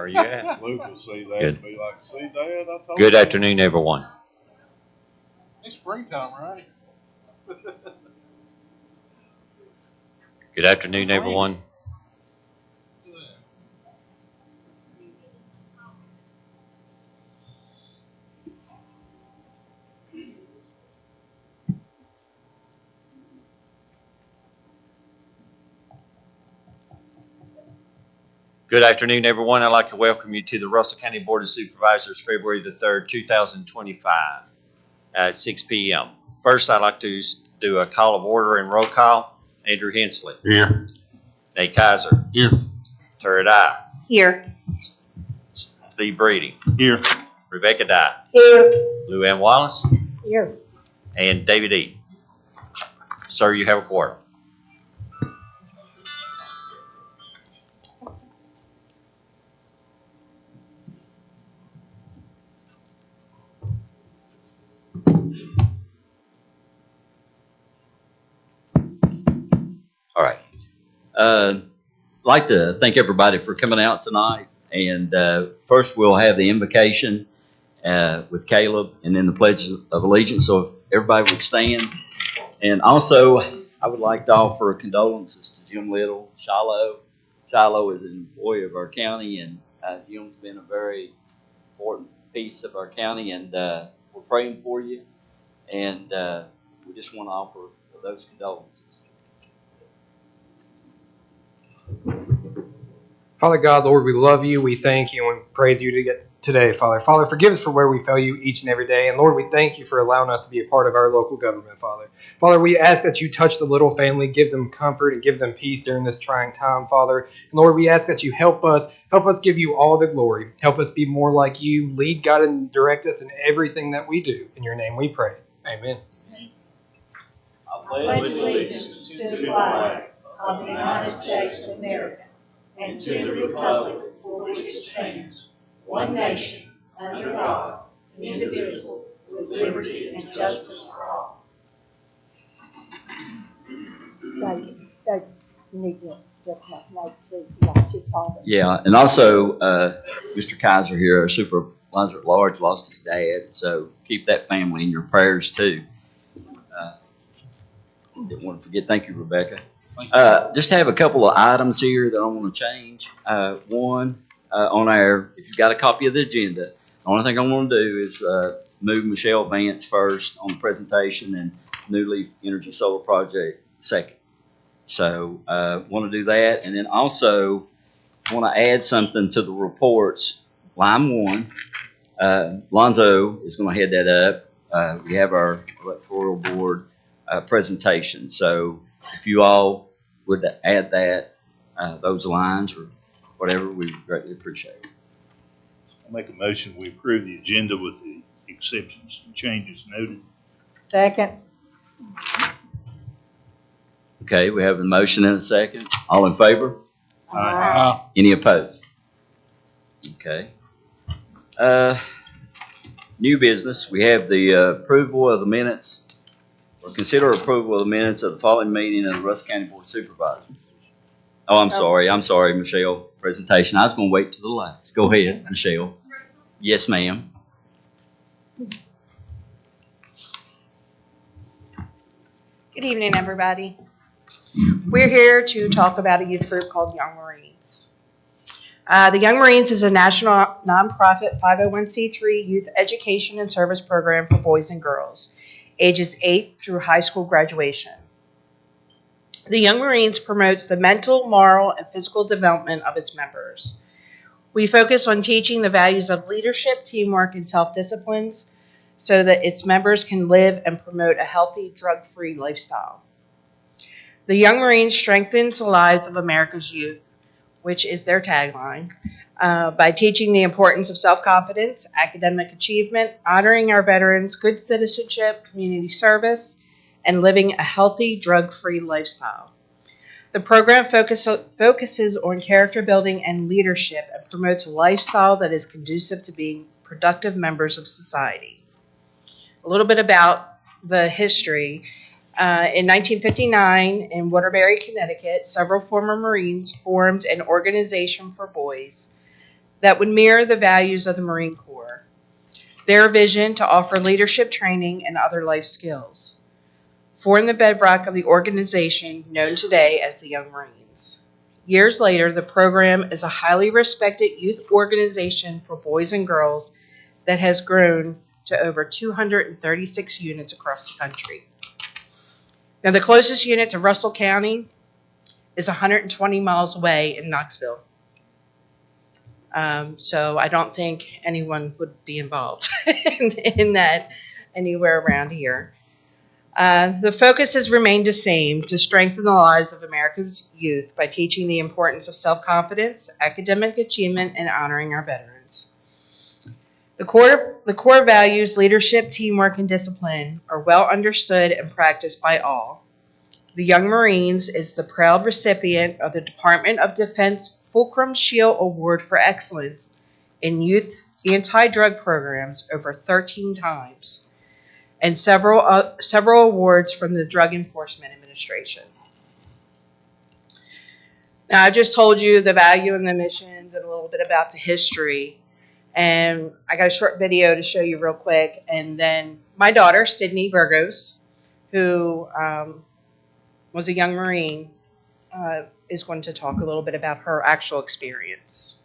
are you at? Luke will see that Good. and be like, see, Dad, I told Good you. afternoon, everyone. It's springtime, right? Good afternoon, everyone. Good afternoon, everyone. I'd like to welcome you to the Russell County Board of Supervisors, February the 3rd, 2025 at 6 p.m. First, I'd like to do a call of order and roll call. Andrew Hensley. Here. Nate Kaiser. Here. Turret Eye. Here. Steve Brady. Here. Rebecca Dye. Here. Lou Ann Wallace. Here. And David E. Sir, you have a quorum. All right. I'd like to thank everybody for coming out tonight. And first, we'll have the invocation with Caleb and then the Pledge of Allegiance. So if everybody would stand. And also, I would like to offer condolences to Jim Little, Shiloh. Shiloh is an employee of our county, and Jim's been a very important piece of our county. And we're praying for you. And we just want to offer those condolences. Father God, Lord, we love you. We thank you and praise you today, Father. Father, forgive us for where we fail you each and every day. And Lord, we thank you for allowing us to be a part of our local government, Father. Father, we ask that you touch the little family, give them comfort and give them peace during this trying time, Father. And Lord, we ask that you help us give you all the glory. Help us be more like you. Lead, God, and direct us in everything that we do. In your name we pray. Amen. I pledge allegiance to the flag of the United States of America and to the republic for which it stands, one nation, under God, indivisible, with liberty and justice for all. You need to pass Nate too. He lost his father. Yeah, and also Mr. Kaiser here, our supervisor at large, lost his dad. So keep that family in your prayers too. Didn't want to forget. Thank you, Rebecca. Just have a couple of items here that I want to change. One, if you've got a copy of the agenda, the only thing I want to do is move Michelle Vance first on the presentation and New Leaf Energy Solar Project second. So want to do that. And then also want to add something to the reports. Line 1, Lonzo is going to head that up. We have our electoral board presentation. So if you all would add that, those lines or whatever, we greatly appreciate it. I'll make a motion. We approve the agenda with the exceptions and changes noted. Second. Okay, we have a motion and a second. All in favor? Aye. Any opposed? Okay. New business. We have the approval of the minutes, or consider approval of the minutes of the following meeting of the Russell County Board of Supervisors. Oh, I'm sorry, Michelle. Presentation. I was going to wait till the last. Go ahead, Michelle. Yes, ma'am. Good evening, everybody. We're here to talk about a youth group called Young Marines. The Young Marines is a national nonprofit 501c3 youth education and service program for boys and girls, ages 8 through high school graduation. The Young Marines promotes the mental, moral, and physical development of its members. We focus on teaching the values of leadership, teamwork, and self-disciplines so that its members can live and promote a healthy, drug-free lifestyle. The Young Marines strengthens the lives of America's youth, which is their tagline, by teaching the importance of self-confidence, academic achievement, honoring our veterans, good citizenship, community service, and living a healthy, drug-free lifestyle. The program focuses on character building and leadership and promotes a lifestyle that is conducive to being productive members of society. A little bit about the history. In 1959, in Waterbury, Connecticut, several former Marines formed an organization for boys. that would mirror the values of the Marine Corps. Their vision to offer leadership training and other life skills, form the bedrock of the organization known today as the Young Marines. Years later, the program is a highly respected youth organization for boys and girls that has grown to over 236 units across the country. Now, the closest unit to Russell County is 120 miles away in Knoxville. So I don't think anyone would be involved in that anywhere around here. The focus has remained the same: to strengthen the lives of America's youth by teaching the importance of self-confidence, academic achievement, and honoring our veterans. The core values, leadership, teamwork, and discipline, are well understood and practiced by all. The Young Marines is the proud recipient of the Department of Defense Fulcrum Shield Award for Excellence in Youth Anti-Drug Programs over 13 times, and several awards from the Drug Enforcement Administration. Now, I've just told you the value and the missions and a little bit about the history. And I got a short video to show you real quick. And then my daughter, Sydney Burgos, who was a young Marine, is going to talk a little bit about her actual experience.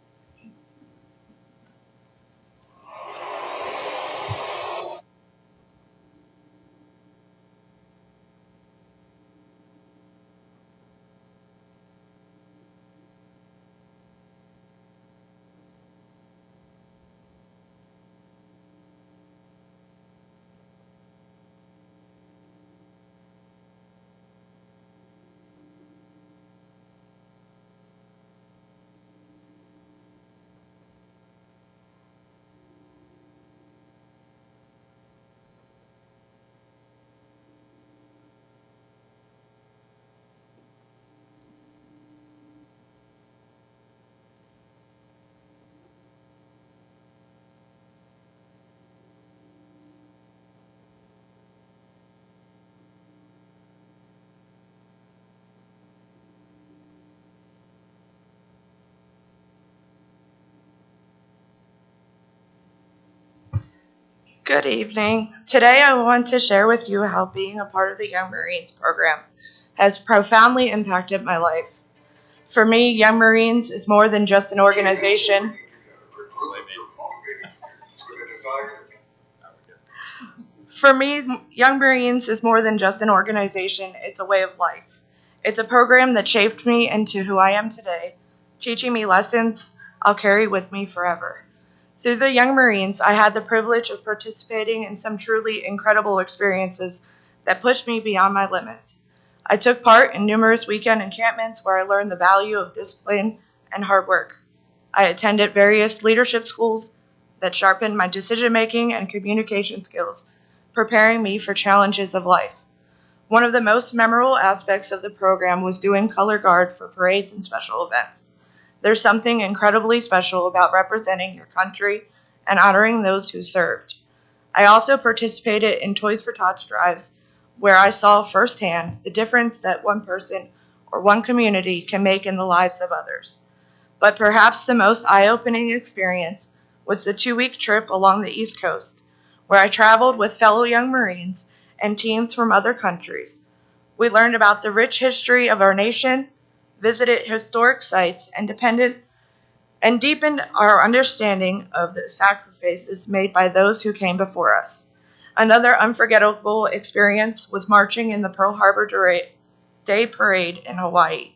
Good evening. Today I want to share with you how being a part of the Young Marines program has profoundly impacted my life. For me, Young Marines is more than just an organization. For me, Young Marines is more than just an organization, it's a way of life. It's a program that shaped me into who I am today, teaching me lessons I'll carry with me forever. Through the Young Marines, I had the privilege of participating in some truly incredible experiences that pushed me beyond my limits. I took part in numerous weekend encampments where I learned the value of discipline and hard work. I attended various leadership schools that sharpened my decision-making and communication skills, preparing me for challenges of life. One of the most memorable aspects of the program was doing color guard for parades and special events. There's something incredibly special about representing your country and honoring those who served. I also participated in Toys for Tots drives, where I saw firsthand the difference that one person or one community can make in the lives of others. But perhaps the most eye-opening experience was the 2-week trip along the East Coast, where I traveled with fellow Young Marines and teens from other countries. We learned about the rich history of our nation, visited historic sites, and deepened our understanding of the sacrifices made by those who came before us. Another unforgettable experience was marching in the Pearl Harbor Day Parade in Hawaii.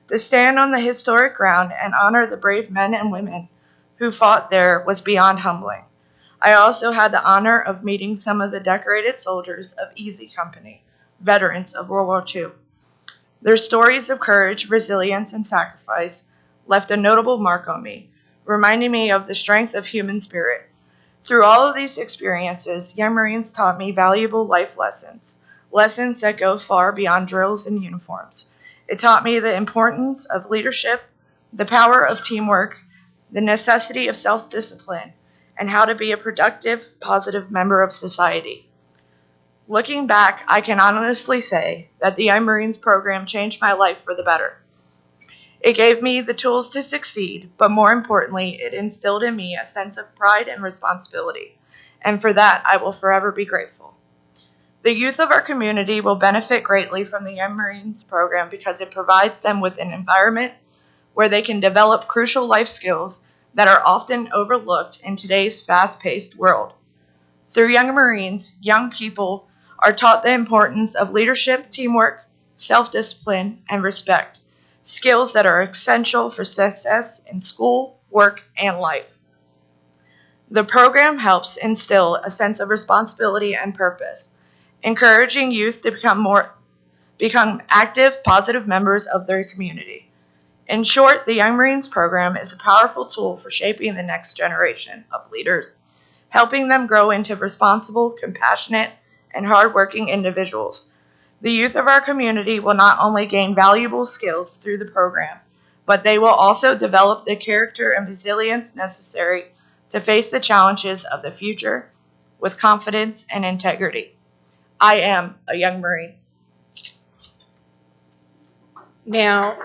To stand on the historic ground and honor the brave men and women who fought there was beyond humbling. I also had the honor of meeting some of the decorated soldiers of Easy Company, veterans of World War II. Their stories of courage, resilience, and sacrifice left a notable mark on me, reminding me of the strength of human spirit. Through all of these experiences, Young Marines taught me valuable life lessons, lessons that go far beyond drills and uniforms. It taught me the importance of leadership, the power of teamwork, the necessity of self-discipline, and how to be a productive, positive member of society. Looking back, I can honestly say that the Young Marines program changed my life for the better. It gave me the tools to succeed, but more importantly, it instilled in me a sense of pride and responsibility, and for that I will forever be grateful. The youth of our community will benefit greatly from the Young Marines program because it provides them with an environment where they can develop crucial life skills that are often overlooked in today's fast-paced world. Through Young Marines, young people are taught the importance of leadership, teamwork, self-discipline, and respect, skills that are essential for success in school, work, and life. The program helps instill a sense of responsibility and purpose, encouraging youth to become active, positive members of their community. In short, the Young Marines program is a powerful tool for shaping the next generation of leaders, helping them grow into responsible, compassionate, and hardworking individuals. The youth of our community will not only gain valuable skills through the program, but they will also develop the character and resilience necessary to face the challenges of the future with confidence and integrity. I am a Young Marine. Now,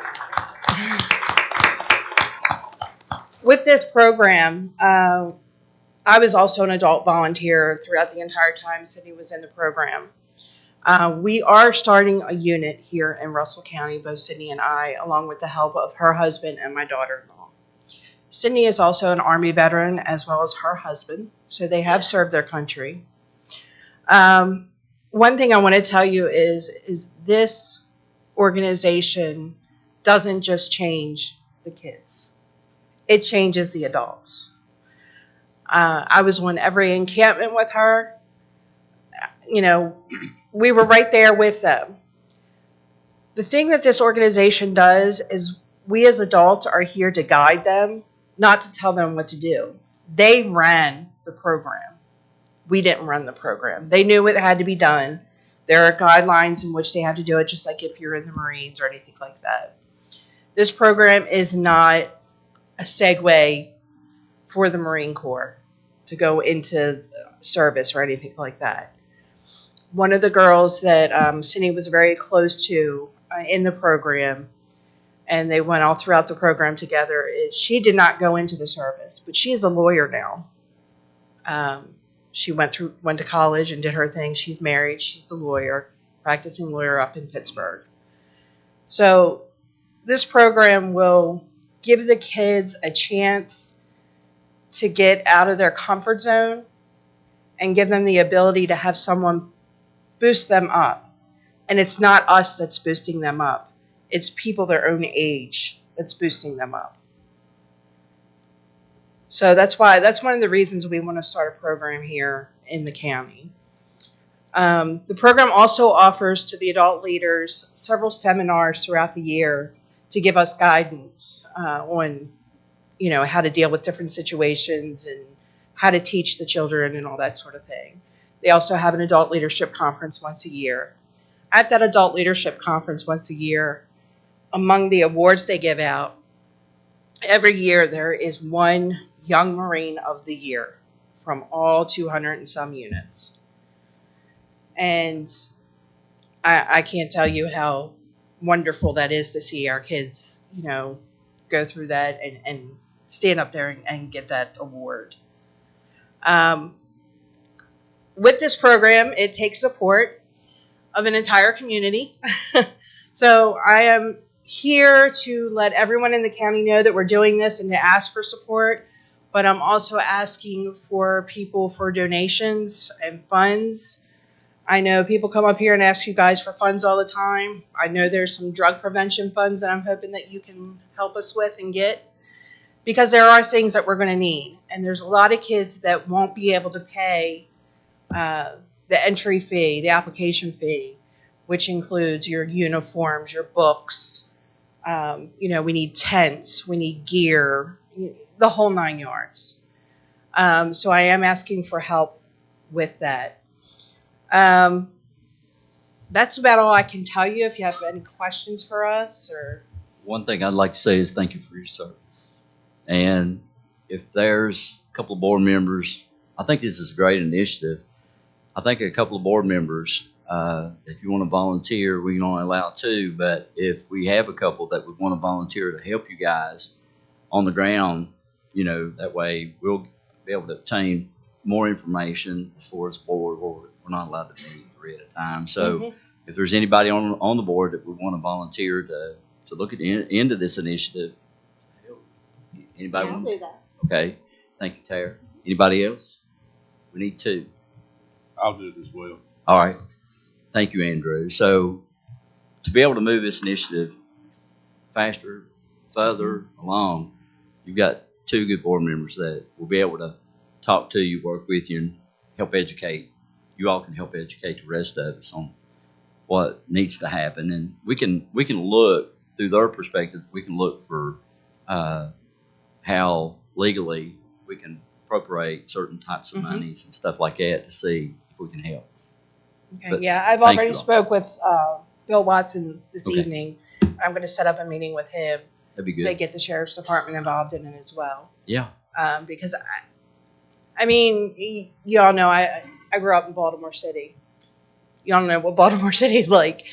with this program, I was also an adult volunteer throughout the entire time Sydney was in the program. We are starting a unit here in Russell County, both Sydney and I, along with the help of her husband and my daughter-in-law. Sydney is also an Army veteran as well as her husband, so they have served their country. One thing I want to tell you is this organization doesn't just change the kids. It changes the adults. I was on every encampment with her. You know, we were right there with them. The thing that this organization does is we as adults are here to guide them, not to tell them what to do. They ran the program. We didn't run the program. They knew it had to be done. There are guidelines in which they have to do it, just like if you're in the Marines or anything like that. This program is not a segue for the Marine Corps to go into service or anything like that. One of the girls that Sydney was very close to in the program, and they went all throughout the program together, she did not go into the service, but she is a lawyer now. She went to college and did her thing. She's married. She's a lawyer, practicing lawyer up in Pittsburgh. So this program will give the kids a chance to get out of their comfort zone and give them the ability to have someone boost them up. And it's not us that's boosting them up. It's people their own age that's boosting them up. So that's one of the reasons we want to start a program here in the county. The program also offers to the adult leaders several seminars throughout the year to give us guidance on, how to deal with different situations and how to teach the children and all that sort of thing. They also have an adult leadership conference once a year. At that adult leadership conference once a year, among the awards they give out, every year there is one Young Marine of the Year from all 200 and some units. And I can't tell you how wonderful that is to see our kids, go through that and stand up there and get that award. With this program, it takes support of an entire community. So I am here to let everyone in the county know that we're doing this and to ask for support. But I'm also asking for people for donations and funds. I know people come up here and ask you guys for funds all the time. I know there's some drug prevention funds that I'm hoping that you can help us with and get, because there are things that we're going to need. And there's a lot of kids that won't be able to pay the entry fee, the application fee, which includes your uniforms, your books. We need tents, we need gear, the whole 9 yards. So I am asking for help with that. That's about all I can tell you. If you have any questions for us, or One thing I'd like to say is thank you for your service. And if there's a couple of board members, I think this is a great initiative. I think a couple of board members If you want to volunteer, we can only allow 2, but if we have a couple that would want to volunteer to help you guys on the ground, that way we'll be able to obtain more information as far as board, where we're not allowed to meet 3 at a time. So if there's anybody on the board that would want to volunteer to look into this initiative, anybody? I'll do that. Okay, thank you, Tara. Anybody else? We need 2. I'll do it as well. All right. Thank you, Andrew. So to be able to move this initiative faster, further along, you've got 2 good board members that will be able to talk to you, work with you, and help educate. You all can help educate the rest of us on what needs to happen. And we can look through their perspective. We can look for how legally we can appropriate certain types of monies and stuff like that to see if we can help. Okay, But yeah, I've thank already you all. spoke with Bill Watson this Okay. evening. I'm going to set up a meeting with him That'd be to good. get the sheriff's department involved in it as well. Yeah. Because I mean, you all know I grew up in Baltimore City. You all know what Baltimore City is like.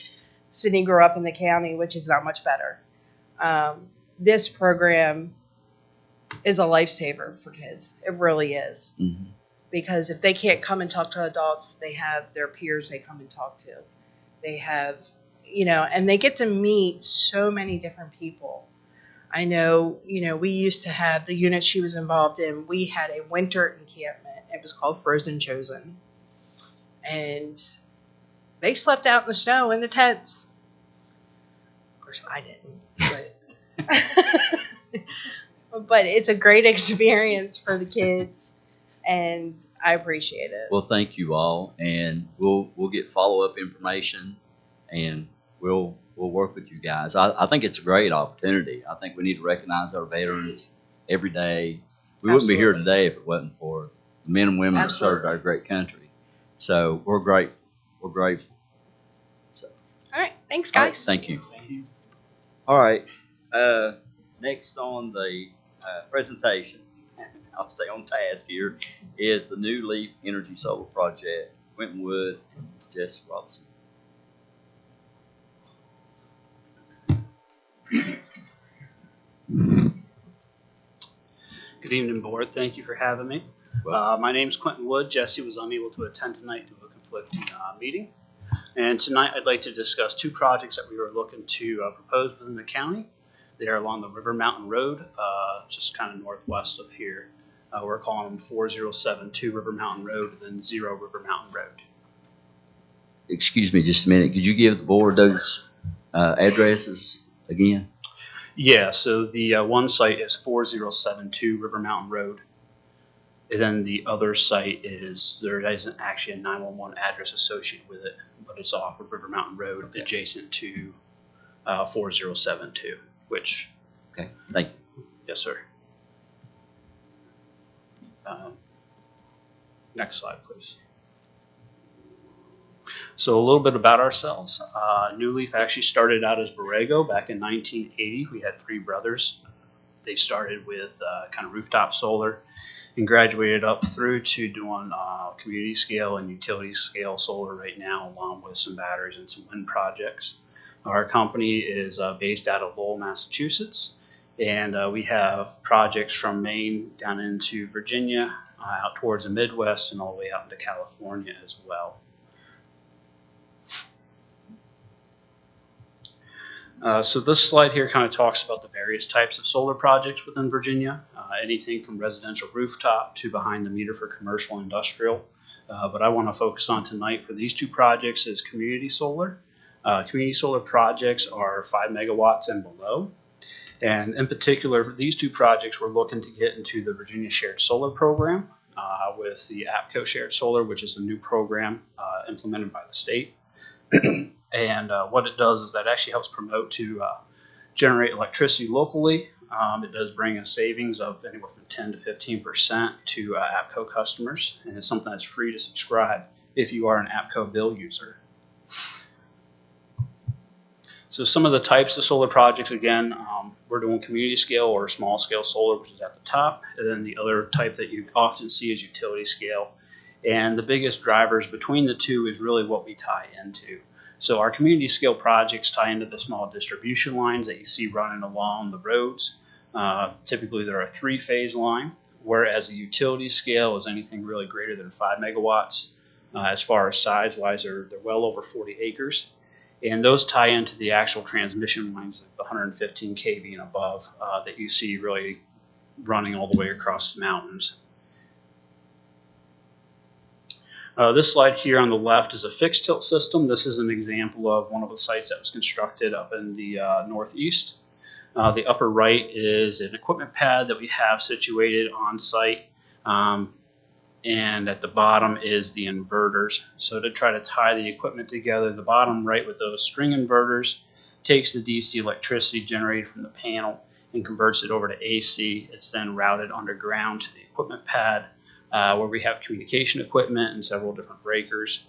Sydney grew up in the county, which is not much better. This program is a lifesaver for kids. It really is. Mm-hmm. Because if they can't come and talk to adults, they have their peers they come and talk to. They have, and they get to meet so many different people. I know, we used to have the unit she was involved in. We had a winter encampment. It was called Frozen Chosen. And they slept out in the snow in the tents. Of course, I didn't. But it's a great experience for the kids. And I appreciate it. Well, thank you all, and we'll get follow-up information, and we'll work with you guys. I think it's a great opportunity. I think we need to recognize our veterans every day. We wouldn't be here today if it wasn't for the men and women that served our great country. So we're grateful. We're grateful. So, All right. Thanks, all right, guys. thank you. All right. Next on the presentation, I'll stay on task here, is the New Leaf Energy Solar Project, Quentin Wood and Jess Robinson. Good evening, board. Thank you for having me. My name is Quentin Wood. Jesse was unable to attend tonight due to a conflicting meeting. And tonight I'd like to discuss 2 projects that we were looking to propose within the county. They are along the River Mountain Road, just kind of northwest of here. We're calling them 4072 River Mountain Road and then 0 River Mountain Road. Excuse me just a minute. Could you give the board those addresses again? Yeah, so the one site is 4072 River Mountain Road. And then the other site there isn't actually a 911 address associated with it, but it's off of River Mountain Road, adjacent to 4072, which. Okay, thank you. Yes, sir. Next slide, please. So a little bit about ourselves. New Leaf actually started out as Borrego back in 1980. We had 3 brothers. They started with kind of rooftop solar and graduated up through to doing community scale and utility scale solar right now, along with some batteries and some wind projects. Our company is based out of Lowell, Massachusetts, and we have projects from Maine down into Virginia, out towards the Midwest, and all the way out into California as well. So this slide here kind of talks about the various types of solar projects within Virginia, anything from residential rooftop to behind the meter for commercial and industrial. But I want to focus on tonight for these 2 projects is community solar. Community solar projects are 5 megawatts and below. And in particular, for these 2 projects, we're looking to get into the Virginia Shared Solar Program with the APCO Shared Solar, which is a new program implemented by the state. And what it does is that actually helps promote to generate electricity locally. It does bring a savings of anywhere from 10 to 15% to APCO customers, and it's something that's free to subscribe if you are an APCO bill user. So some of the types of solar projects, again, we're doing community scale or small scale solar, which is at the top, and then the other type that you often see is utility scale. And the biggest drivers between the two is really what we tie into. So our community scale projects tie into the small distribution lines that you see running along the roads. Typically they're a 3-phase line, whereas a utility scale is anything really greater than 5 megawatts. As far as size-wise, they're well over 40 acres. And those tie into the actual transmission lines of 115 kV and above that you see really running all the way across the mountains. This slide here on the left is a fixed tilt system. This is an example of one of the sites that was constructed up in the northeast. The upper right is an equipment pad that we have situated on site. And at the bottom is the inverters. So to try to tie the equipment together, the bottom right with those string inverters takes the DC electricity generated from the panel and converts it over to AC. It's then routed underground to the equipment pad where we have communication equipment and several different breakers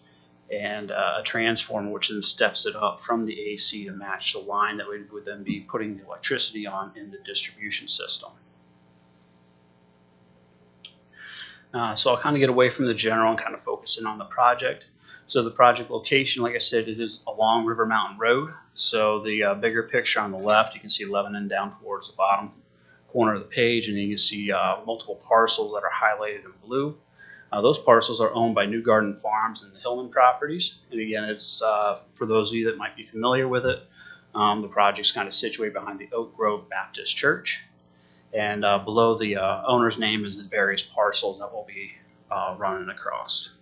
and a transformer which then steps it up from the AC to match the line that we would then be putting the electricity on in the distribution system. So I'll kind of get away from the general and kind of focus in on the project. So the project location, like I said, it is along River Mountain Road. So the bigger picture on the left, you can see Lebanon down towards the bottom corner of the page, and you can see multiple parcels that are highlighted in blue. Those parcels are owned by New Garden Farms and the Hillman properties. And again, it's for those of you that might be familiar with it, the project's kind of situated behind the Oak Grove Baptist Church. And below the owner's name is the various parcels that will be running across.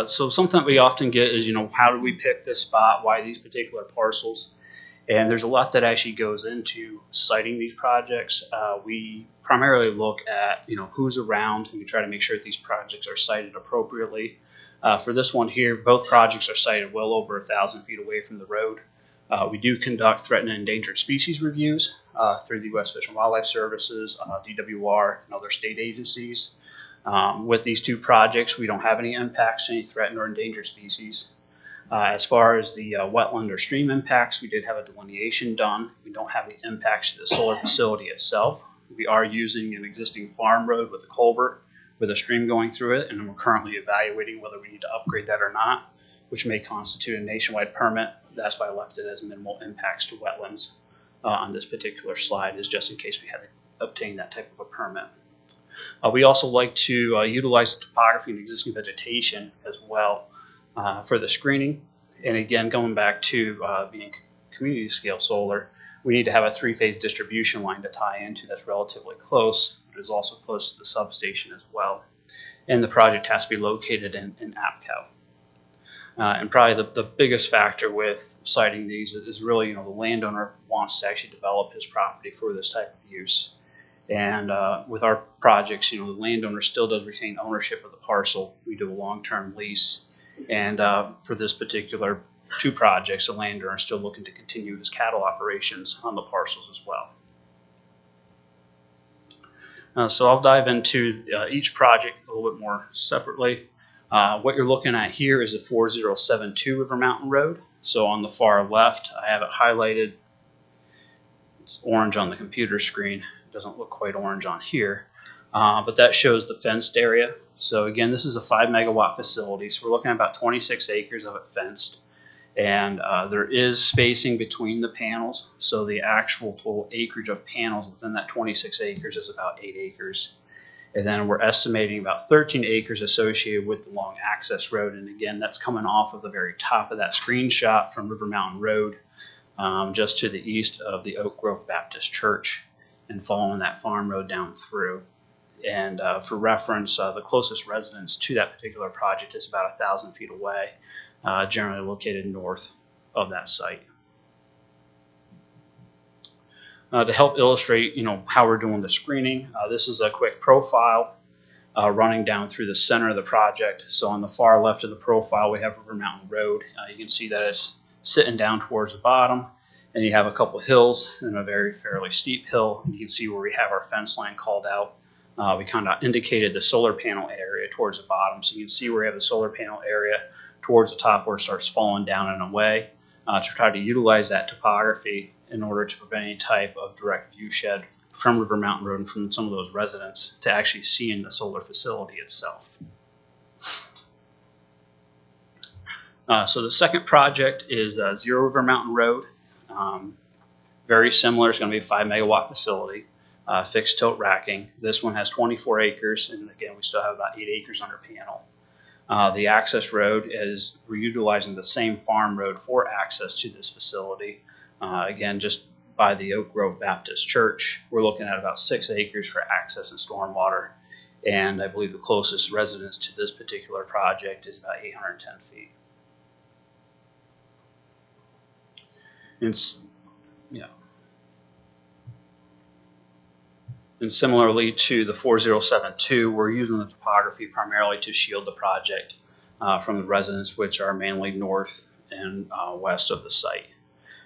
So something that we often get is, how did we pick this spot? Why these particular parcels? And there's a lot that actually goes into siting these projects. We primarily look at, who's around, and we try to make sure that these projects are sited appropriately. For this one here, both projects are sited well over 1,000 feet away from the road. We do conduct threatened and endangered species reviews through the U.S. Fish and Wildlife Services, DWR, and other state agencies. With these two projects, we don't have any impacts to any threatened or endangered species. As far as the wetland or stream impacts, we did have a delineation done. We don't have any impacts to the solar facility itself. We are using an existing farm road with a culvert with a stream going through it, and we're currently evaluating whether we need to upgrade that or not, which may constitute a nationwide permit. That's why I left it as minimal impacts to wetlands on this particular slide, is just in case we had to obtain that type of a permit. We also like to utilize the topography and existing vegetation as well for the screening. And again, going back to being community scale solar, we need to have a 3-phase distribution line to tie into that's relatively close, but is also close to the substation as well. And the project has to be located in APCO. And probably the biggest factor with siting these is really, the landowner wants to actually develop his property for this type of use. And with our projects, the landowner still does retain ownership of the parcel. We do a long-term lease. And for this particular 2 projects, the landowner is still looking to continue his cattle operations on the parcels as well. So I'll dive into each project a little bit more separately. What you're looking at here is a 4072 River Mountain Road. So on the far left, I have it highlighted. It's orange on the computer screen. It doesn't look quite orange on here, but that shows the fenced area. So again, this is a 5 megawatt facility. So we're looking at about 26 acres of it fenced. And there is spacing between the panels. So the actual total acreage of panels within that 26 acres is about 8 acres. And then we're estimating about 13 acres associated with the long access road. And again, that's coming off of the very top of that screenshot from River Mountain Road, just to the east of the Oak Grove Baptist Church, and following that farm road down through. And for reference, the closest residence to that particular project is about 1,000 feet away, generally located north of that site. To help illustrate, how we're doing the screening, this is a quick profile running down through the center of the project. So on the far left of the profile, we have River Mountain Road. You can see that it's sitting down towards the bottom, and you have a couple hills and a fairly steep hill. You can see where we have our fence line called out. We kind of indicated the solar panel area towards the bottom. So you can see where we have the solar panel area towards the top where it starts falling down and away, to try to utilize that topography in order to prevent any type of direct view shed from River Mountain Road and from some of those residents to actually seeing the solar facility itself. So the second project is Zero River Mountain Road. Very similar. It's going to be a 5 megawatt facility, fixed tilt racking. This one has 24 acres, and again, we still have about 8 acres under panel. The access road is, we're utilizing the same farm road for access to this facility. Again, just by the Oak Grove Baptist Church, we're looking at about 6 acres for access and stormwater. And I believe the closest residence to this particular project is about 810 feet. And similarly to the 4072, we're using the topography primarily to shield the project from the residents, which are mainly north and west of the site.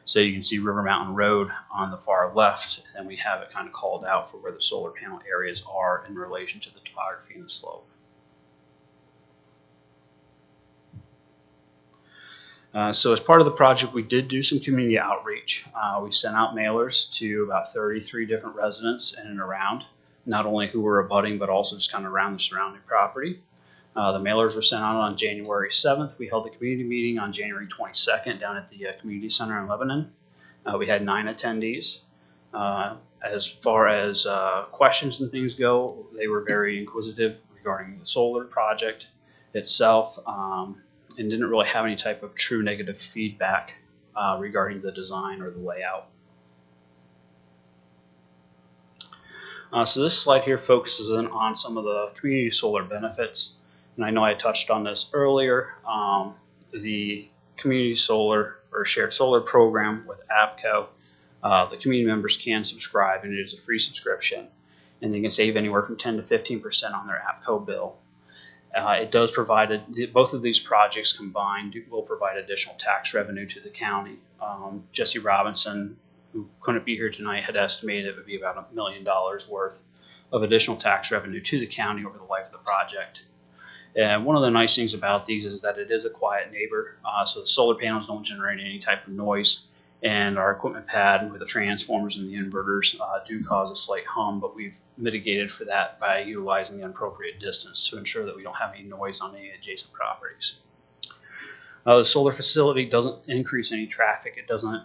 So you can see River Mountain Road on the far left, and we have it kind of called out for where the solar panel areas are in relation to the topography and the slope. So as part of the project, we did do some community outreach. We sent out mailers to about 33 different residents in and around, not only who were abutting, but also just kind of around the surrounding property. The mailers were sent out on January 7th. We held a community meeting on January 22nd down at the community center in Lebanon. We had 9 attendees. As far as questions and things go, they were very inquisitive regarding the solar project itself. And didn't really have any type of true negative feedback regarding the design or the layout. So this slide here focuses in on some of the community solar benefits. And I know I touched on this earlier. The community solar or shared solar program with APCO, the community members can subscribe, and it is a free subscription. And they can save anywhere from 10 to 15% on their APCO bill. It does provide, both of these projects combined will provide additional tax revenue to the county. Jesse Robinson, who couldn't be here tonight, had estimated it would be about $1 million worth of additional tax revenue to the county over the life of the project. And one of the nice things about these is that it is a quiet neighbor, so the solar panels don't generate any type of noise. And our equipment pad with the transformers and the inverters do cause a slight hum, but we've mitigated for that by utilizing the appropriate distance to ensure that we don't have any noise on any adjacent properties. The solar facility doesn't increase any traffic. It doesn't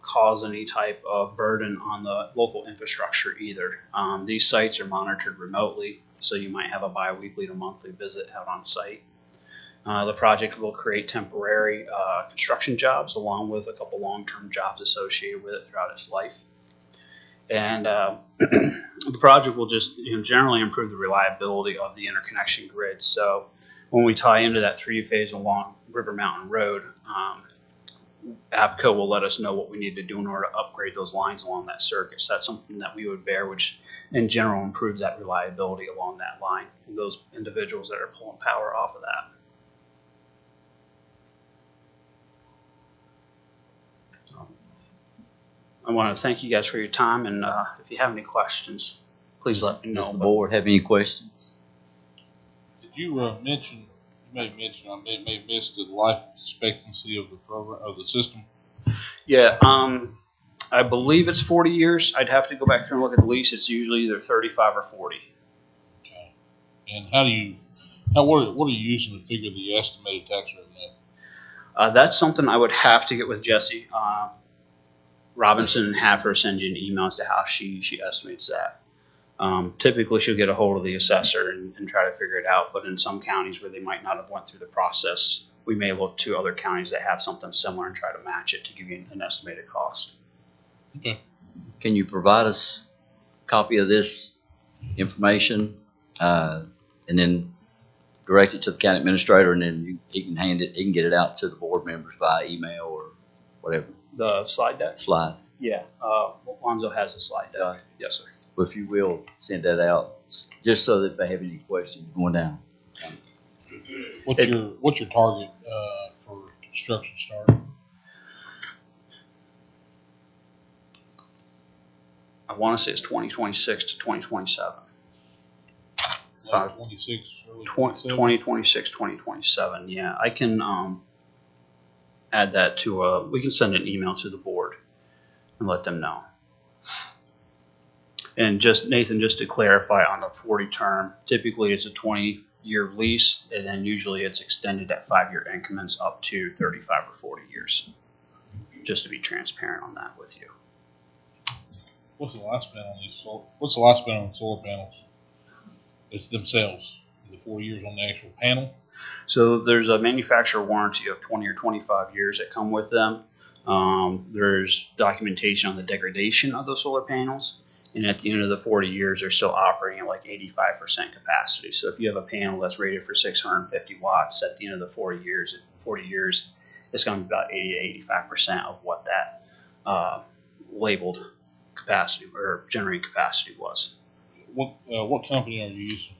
cause any type of burden on the local infrastructure either. These sites are monitored remotely, so you might have a bi-weekly to monthly visit out on site. The project will create temporary construction jobs along with a couple long-term jobs associated with it throughout its life. And the project will just generally improve the reliability of the interconnection grid. So when we tie into that 3-phase along River Mountain Road, APCO will let us know what we need to do in order to upgrade those lines along that circuit. So that's something that we would bear, which in general improves that reliability along that line and those individuals that are pulling power off of that. I want to thank you guys for your time, and if you have any questions, please let me know. Does the board have any questions? Did you mention? You may have mentioned. I may have missed the life expectancy of the program of the system. Yeah, I believe it's 40 years. I'd have to go back through and look at the lease. It's usually either 35 or 40. Okay. And what are you using to figure the estimated tax revenue? That's something I would have to get with Jesse Robinson and have her send you an email as to how she estimates that. Typically, she'll get a hold of the assessor and try to figure it out. But in some counties where they might not have went through the process, we may look to other counties that have something similar and try to match it to give you an estimated cost. Okay. Can you provide us a copy of this information and then direct it to the county administrator, and then he can get it out to the board members via email or whatever? The slide deck? Slide. Yeah, Lonzo has a slide deck. Right. Yes, sir. If you will, send that out, just so that if they have any questions going down. What's your target for construction start? I want to say it's 2026 to 2027. 26, early 27? 2026, 2027. Yeah, I can add that to we can send an email to the board and let them know. And just, Nathan, just to clarify on the 40 term, typically it's a 20-year lease, and then usually it's extended at 5-year increments up to 35 or 40 years. Just to be transparent on that with you. What's the lifespan on these what's the lifespan on the solar panels? It's themselves. Is it 4 years on the actual panel? So there's a manufacturer warranty of 20 or 25 years that come with them. There's documentation on the degradation of the solar panels. And at the end of the 40 years, they're still operating at like 85% capacity. So if you have a panel that's rated for 650 watts, at the end of the 40 years, it's going to be about 80 to 85% of what that labeled capacity or generating capacity was. What company are you using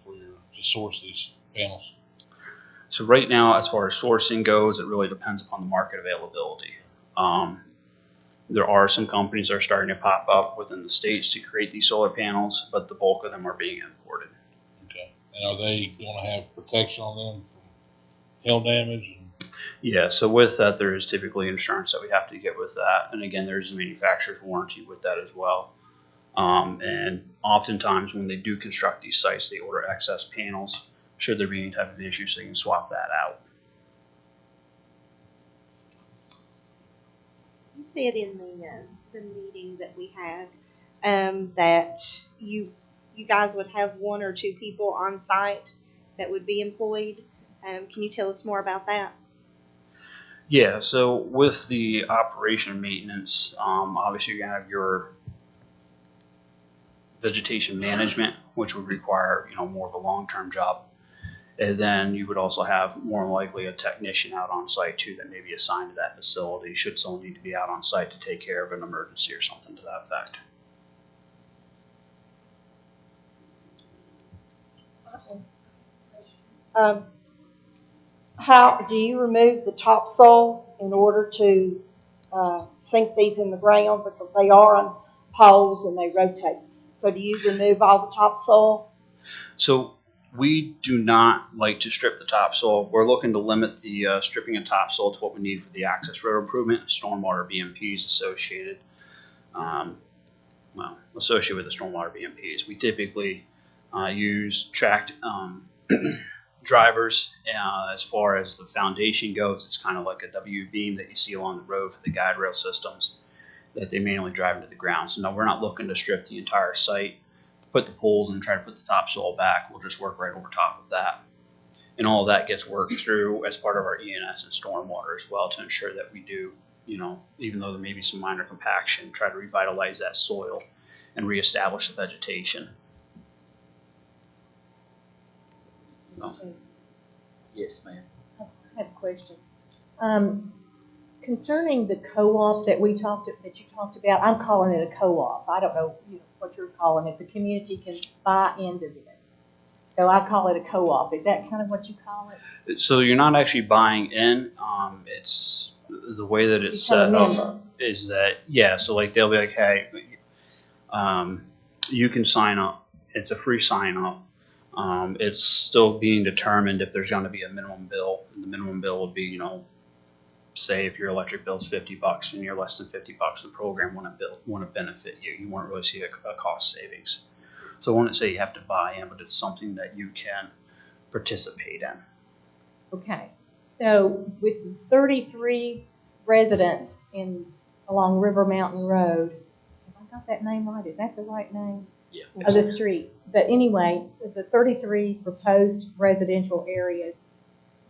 to source these panels? So right now, as far as sourcing goes, it really depends upon the market availability. There are some companies that are starting to pop up within the states to create these solar panels, but the bulk of them are being imported. Okay. And are they going to have protection on them from hail damage? Yeah, so with that, there is typically insurance that we have to get with that. And again, there's a manufacturer's warranty with that as well. And oftentimes when they do construct these sites, they order excess panels should there be any type of issue, so you can swap that out. You said in the meeting that we had that you guys would have 1 or 2 people on site that would be employed. Can you tell us more about that? Yeah, so with the operation and maintenance, obviously you're gonna have your vegetation management, which would require more of a long-term job. And then you would also have more likely a technician out on site too that may be assigned to that facility should someone need to be out on site to take care of an emergency or something to that effect. How do you remove the topsoil in order to sink these in the ground, because they are on poles and they rotate? So do you remove all the topsoil? So we do not like to strip the topsoil. We're looking to limit the stripping of topsoil to what we need for the access road improvement, stormwater BMPs associated. Associated with the stormwater BMPs. We typically use tracked drivers. As far as the foundation goes, it's kind of like a W-beam that you see along the road for the guide rail systems that they manually drive into the ground. So no, we're not looking to strip the entire site, put the poles and try to put the topsoil back. We'll just work right over top of that. And all of that gets worked through as part of our ENS and stormwater as well to ensure that we do, even though there may be some minor compaction, try to revitalize that soil and reestablish the vegetation. So. Yes, ma'am. I have a question. Concerning the co-op that you talked about, I'm calling it a co-op. I don't know what you're calling it. The community can buy into this. So I call it a co-op. Is that kind of what you call it? So you're not actually buying in. It's the way that it's set up is that, yeah, so like they'll be like, hey, you can sign up. It's a free sign up. It's still being determined if there's going to be a minimum bill. And the minimum bill would be, say if your electric bill is $50 and you're less than $50, the program wouldn't benefit you. You won't really see a cost savings. So I wouldn't say you have to buy in, but it's something that you can participate in. Okay. So with the 33 residents along River Mountain Road, have I got that name right? Is that the right name? Yeah. Of the street. But anyway, the 33 proposed residential areas,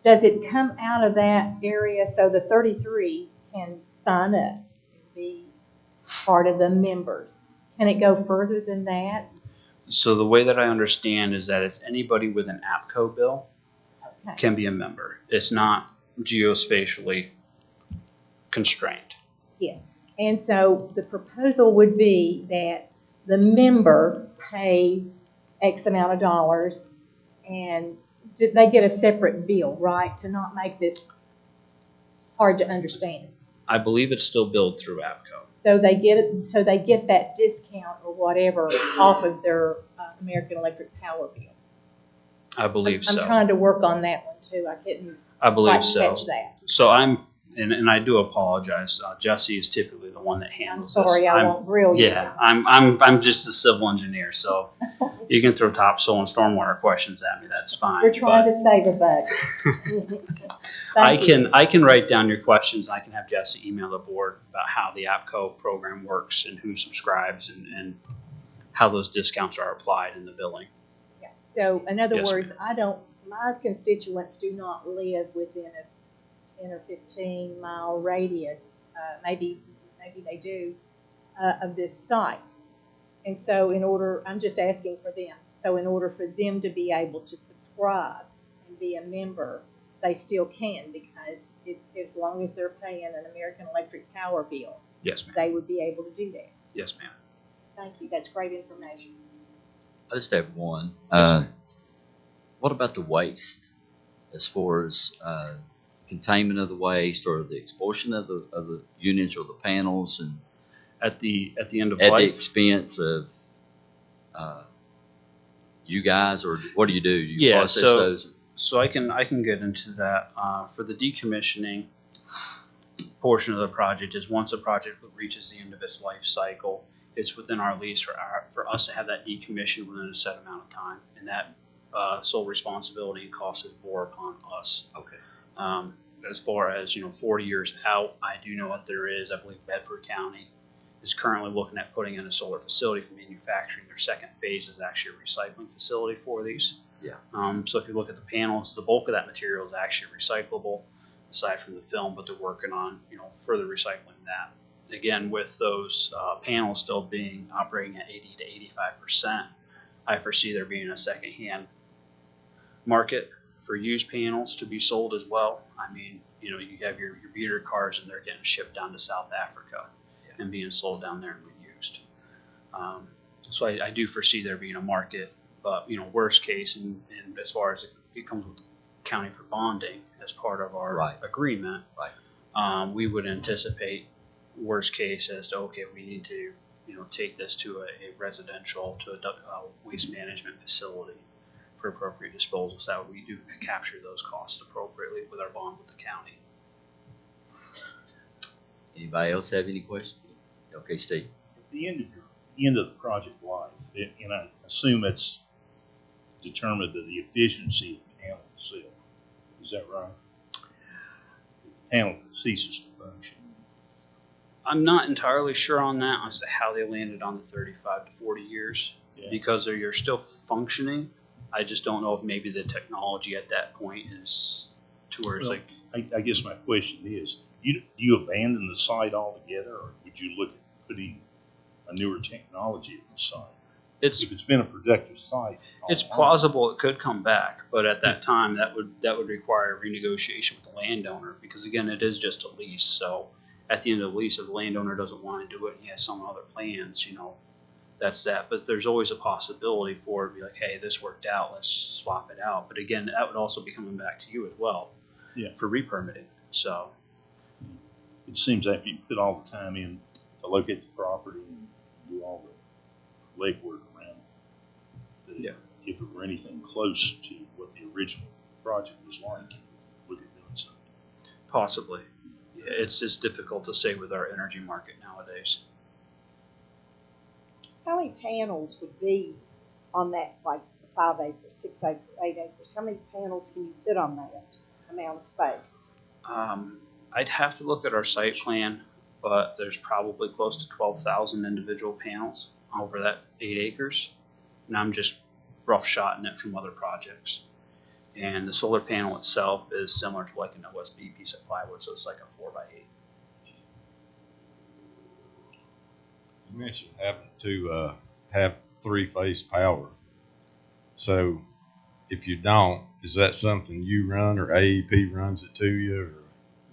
does it come out of that area so the 33 can sign up and be part of the members? Can it go further than that? So the way that I understand is that it's anybody with an APCO bill can be a member. It's not geospatially constrained. Yes. And so the proposal would be that the member pays X amount of dollars and they get a separate bill, right, to not make this hard to understand. I believe it's still billed through APCO. So they get that discount or whatever off of their American Electric Power bill. I believe so. I'm trying to work on that one too. I couldn't I believe quite so. catch that. So And I do apologize. Jesse is typically the one that I'm handles sorry, this. I won't grill you. Yeah, I'm just a civil engineer, so you can throw topsoil and stormwater questions at me. That's fine. We're trying but to save a buck. I Thank you. can write down your questions. I can have Jesse email the board about how the APCO program works and who subscribes and how those discounts are applied in the billing. Yes. So in other Yes, words, my constituents do not live within a 10 or 15 mile radius, maybe they do, of this site. And so I'm just asking for them. So in order for them to be able to subscribe and be a member, they still can, because it's as long as they're paying an American Electric power bill, Yes, ma'am. they would be able to do that. Yes, ma'am. Thank you. That's great information. I just have one. Yes, sir. What about the waste, as far as containment of the waste or the expulsion of the units or the panels, and At the end of at the life, expense of you guys, or what do? You Yeah, process so- those? so I can get into that. For the decommissioning portion of the project is once a project reaches the end of its life cycle, it's within our lease for us to have that decommissioned within a set amount of time, and that sole responsibility and cost is bore upon us. Okay. As far as 40 years out, I do know what there is. I believe Bedford County is currently looking at putting in a solar facility for manufacturing. Their second phase is actually a recycling facility for these. Yeah. So if you look at the panels, the bulk of that material is actually recyclable, aside from the film, but they're working on further recycling that. Again, with those panels still being operating at 80 to 85%, I foresee there being a secondhand market for used panels to be sold as well. I mean, you have your beater cars and they're getting shipped down to South Africa and being sold down there and reused. So I do foresee there being a market, but worst case, and as far as it comes with the county for bonding as part of our Right. agreement, Right. we would anticipate worst case as to, okay, we need to take this to a residential, to a waste management facility for appropriate disposal, so that we do capture those costs appropriately with our bond with the county. Anybody else have any questions? Okay, Steve. At the end of the project life, and I assume it's determined that the efficiency of the panel itself. Is that right? The panel ceases to function. I'm not entirely sure on that as to how they landed on the 35 to 40 years, Yeah. because you're still functioning. I just don't know if maybe the technology at that point is to where it's Well, like, I guess my question is, do you abandon the site altogether, or would you look at putting a newer technology at the site? it's If it's been a productive site. all it's along. plausible it could come back, but at that time that would require renegotiation with the landowner, because again, it is just a lease. So at the end of the lease, if the landowner doesn't want to do it and he has some other plans, that's that. But there's always a possibility for it to be like, hey, this worked out, let's swap it out. But again, that would also be coming back to you as well. Yeah. For re-permitting. So It seems after you put all the time in to locate the property and do all the legwork around it, that Yeah. if it were anything close to what the original project was like, look at doing something. possibly. Yeah, it's just difficult to say with our energy market nowadays. How many panels would be on that, like 5 acres, 6 acres, 8 acres? How many panels can you fit on that amount of space? I'd have to look at our site plan, but there's probably close to 12,000 individual panels over that 8 acres. And I'm just rough shotting it from other projects. And the solar panel itself is similar to like an OSB piece of plywood, so it's like a 4x8. You mentioned having to have three-phase power. So if you don't, is that something you run, or AEP runs it to you? Or?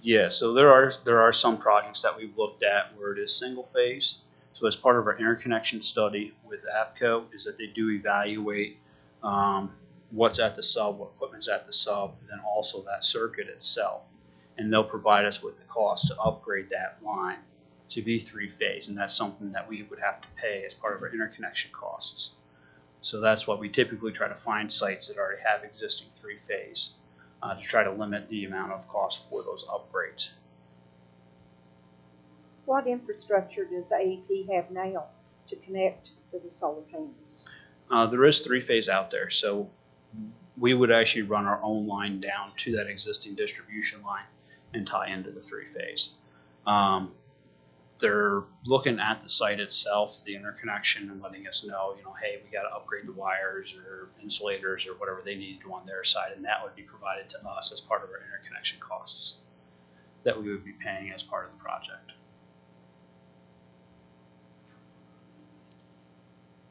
Yeah, so there are some projects that we've looked at where it is single phase. So as part of our interconnection study with APCO is that they do evaluate what's at the sub, what equipment's at the sub, and then also that circuit itself. And they'll provide us with the cost to upgrade that line to be three-phase, and that's something that we would have to pay as part of our interconnection costs. So that's why we typically try to find sites that already have existing three-phase to try to limit the amount of cost for those upgrades. What infrastructure does AEP have now to connect to the solar panels? There is three-phase out there, so we would actually run our own line down to that existing distribution line and tie into the three-phase. They're looking at the site itself, the interconnection, and letting us know, hey, we got to upgrade the wires or insulators or whatever they need to do on their side, and that would be provided to us as part of our interconnection costs that we would be paying as part of the project.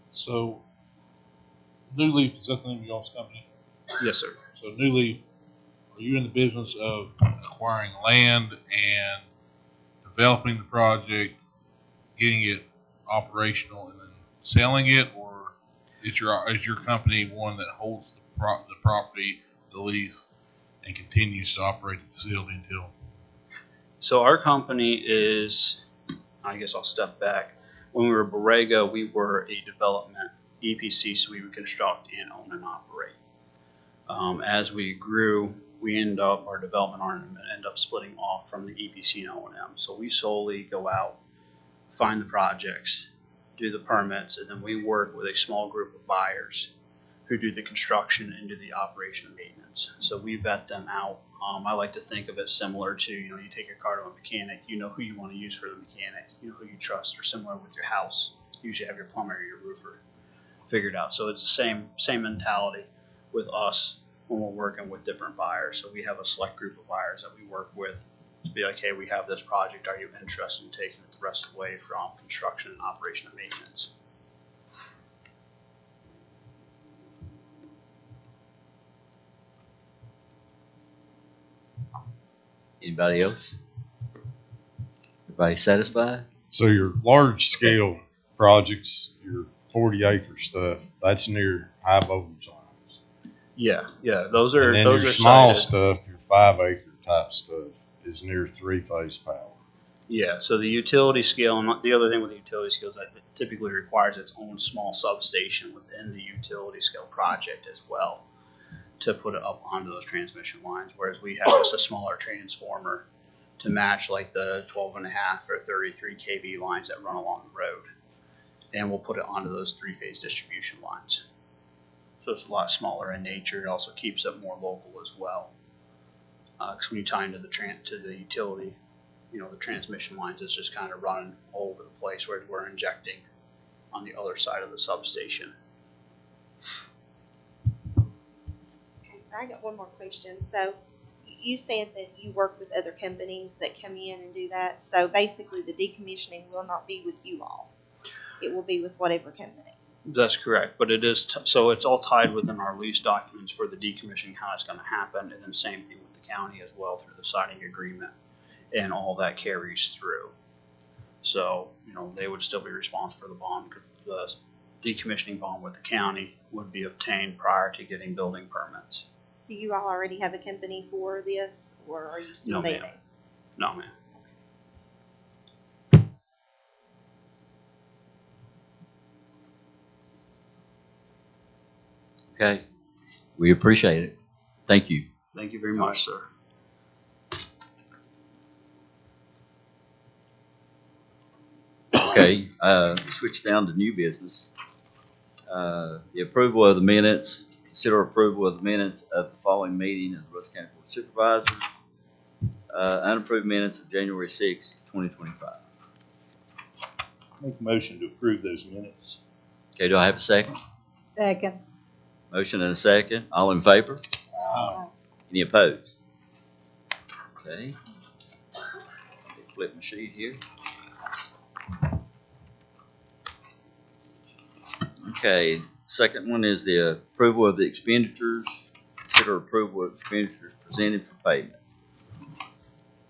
So, New Leaf, is that the name of y'all's company? Yes, sir. So New Leaf, are you in the business of acquiring land and developing the project, getting it operational, and then selling it, or is your company one that holds the property, the lease, and continues to operate the facility until? So our company is, I guess I'll step back. When we were Borrego, we were a development EPC, so we would construct and own and operate. As we grew, our development arm ended up splitting off from the EPC and O&M. So we solely go out, find the projects, do the permits, and then we work with a small group of buyers who do the construction and do the operation and maintenance. So we vet them out. I like to think of it similar to, you take your car to a mechanic, you know who you want to use for the mechanic, you know who you trust, or similar with your house. You usually have your plumber or your roofer figured out. So it's the same mentality with us when we're working with different buyers. So we have a select group of buyers that we work with to be like, hey, we have this project. Are you interested in taking it the rest of the way from construction and operation and maintenance? Anybody else? Everybody satisfied? So your large scale projects, your 40-acre stuff, that's near high voltage lines. Yeah. Those are And then those your are small sited. stuff, your 5-acre type stuff, is near three-phase power. Yeah. So the utility scale, and the other thing with the utility scale is that it typically requires its own small substation within the utility scale project as well to put it up onto those transmission lines. Whereas we have just a smaller transformer to match like the 12.5 or 33 kV lines that run along the road. And we'll put it onto those three-phase distribution lines. So it's a lot smaller in nature. It also keeps it more local as well. Because when you tie into the utility, the transmission lines is just kind of running all over the place, whereas we're injecting on the other side of the substation. Okay, so I got one more question. So you said that you work with other companies that come in and do that. So basically the decommissioning will not be with you all. It will be with whatever company. That's correct, but it is so it's all tied within our lease documents for the decommissioning, how it's going to happen, and then same thing with the county as well through the signing agreement, and all that carries through. So they would still be responsible for the bond because the decommissioning bond with the county would be obtained prior to getting building permits. Do you all already have a company for this, or are you still No, ma'am. dating? No, ma'am. Okay. We appreciate it. Thank you. Thank you very much, sir. Okay, switch down to new business. The approval of the minutes, consider approval of the minutes of the following meeting of the Russell County Board of Supervisors. Unapproved minutes of January 6th, 2025. Make a motion to approve those minutes. Okay, do I have a second? Second. Motion and a second. All in favor? Any opposed? Okay. Let me flip my sheet here. Okay, second one is the approval of the expenditures. Consider approval of expenditures presented for payment.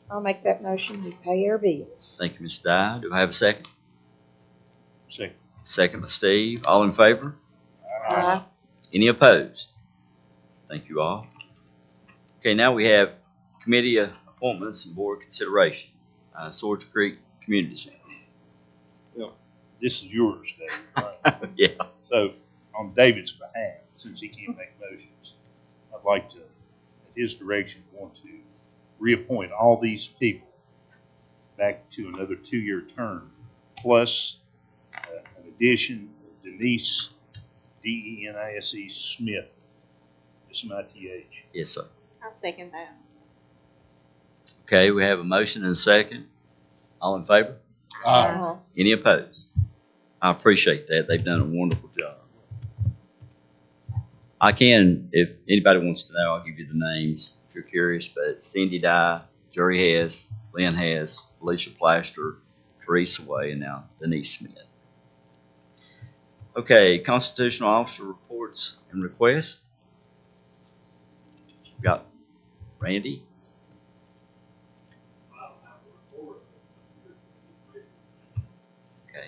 I'll make that motion. We pay our bills. Thank you, Ms. Dye. Do I have a second? Second. Second by Steve. All in favor? Aye. Any opposed? Thank you all. Okay, now we have committee appointments and board consideration. Swords Creek Community Center. This is yours, David, right? Yeah. So, on David's behalf, since he can't make motions, I'd like to, at his direction, want to reappoint all these people back to another 2-year term, plus an addition of Denise, Denise Smith, S-M-I-T-H. Yes, sir. I'll second that. Okay, we have a motion and a second. All in favor? Any opposed? I appreciate that. They've done a wonderful job. I can, if anybody wants to know, I'll give you the names if you're curious, but Cindy Dye, Jerry Hess, Lynn Hess, Alicia Plaster, Teresa Way, and now Denise Smith. Okay, constitutional officer reports and requests. We've got Randy. Okay.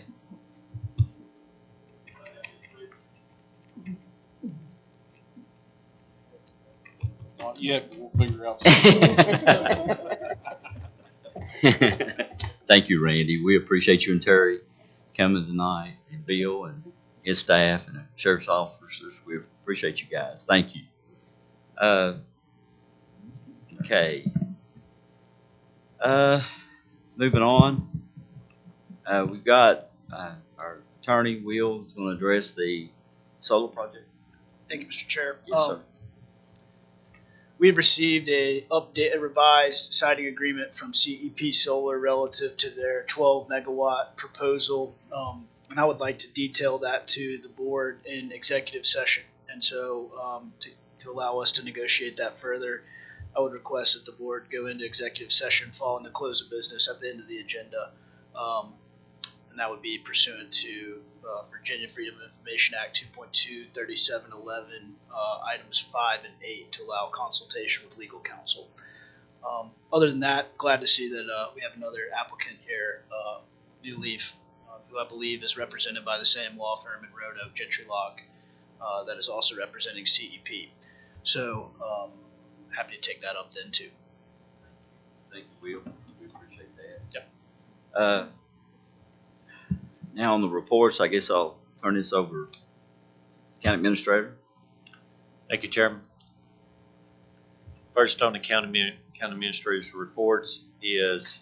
Not yet, but we'll figure out something. Thank you, Randy. We appreciate you and Terry coming tonight, and Bill and his staff and the sheriff's officers. We appreciate you guys. Thank you. Okay. Moving on. We've got our attorney, Will, is going to address the solar project. Thank you, Mr. Chair. Yes, sir. We've received a revised siting agreement from CEP Solar relative to their 12 megawatt proposal. And I would like to detail that to the board in executive session. And so to allow us to negotiate that further, I would request that the board go into executive session following the close of business at the end of the agenda. And that would be pursuant to Virginia Freedom of Information Act 2.2, 3711, items 5 and 8 to allow consultation with legal counsel. Other than that, glad to see that we have another applicant here, New Leaf, who I believe is represented by the same law firm in Roanoke, Gentry Lock, that is also representing CEP. So happy to take that up then too. Thank you, Will. We appreciate that. Yep. Now on the reports, I guess I'll turn this over to County Administrator. Thank you, Chairman. First on the county administrator's reports is,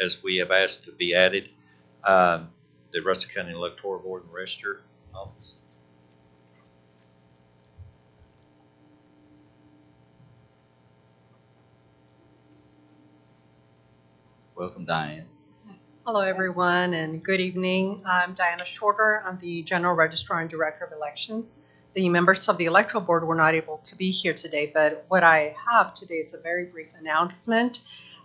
as we have asked to be added, the Russell County Electoral Board and Registrar office. Welcome, Diane. Hello, everyone, and good evening. I'm Diana Shorter. I'm the General Registrar and Director of Elections. The members of the Electoral Board were not able to be here today, but what I have today is a very brief announcement.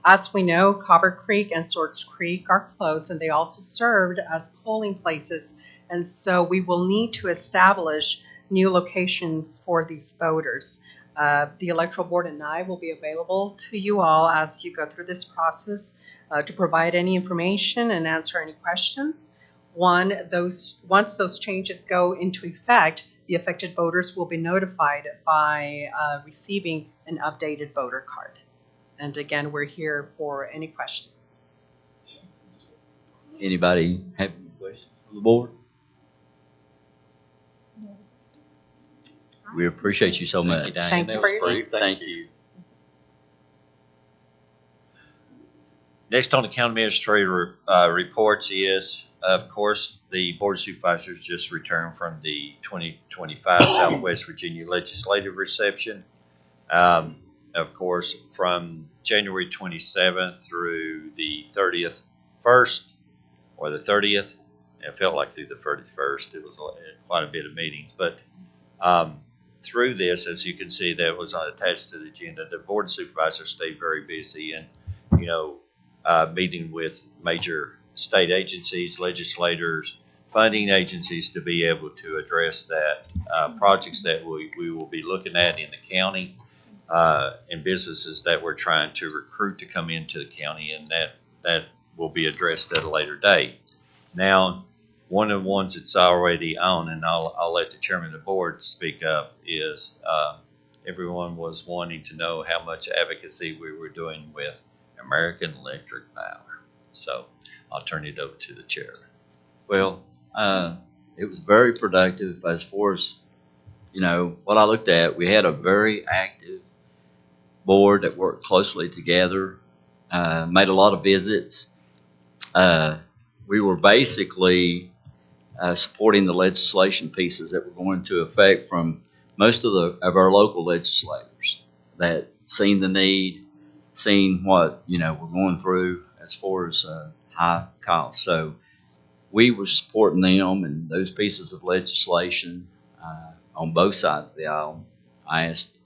As we know, Copper Creek and Swords Creek are closed, and they also served as polling places, and so we will need to establish new locations for these voters. The Electoral Board and I will be available to you all as you go through this process to provide any information and answer any questions. Once those changes go into effect, the affected voters will be notified by receiving an updated voter card. And again, we're here for any questions. Anybody have any questions from the board? We appreciate you so much. Thank you for your time. Thank you. Next on the county administrator reports is, of course, the Board of Supervisors just returned from the 2025 Southwest Virginia Legislative Reception. Of course, from January 27th through the 30th, or the 30th, it felt like through the 31st, it was quite a bit of meetings. But through this, as you can see, that was attached to the agenda, the Board of Supervisors stayed very busy and, meeting with major state agencies, legislators, funding agencies to be able to address that projects that we will be looking at in the county and businesses that we're trying to recruit to come into the county, and that will be addressed at a later date. Now, one of the ones that's already on, and I'll let the chairman of the board speak up, is everyone was wanting to know how much advocacy we were doing with American Electric Power. So I'll turn it over to the chair. Well, it was very productive as far as, what I looked at. We had a very active board that worked closely together. made a lot of visits. We were basically supporting the legislation pieces that were going into effect from most of our local legislators that seen the need, seen what we're going through as far as high costs. So we were supporting them and those pieces of legislation on both sides of the aisle. I asked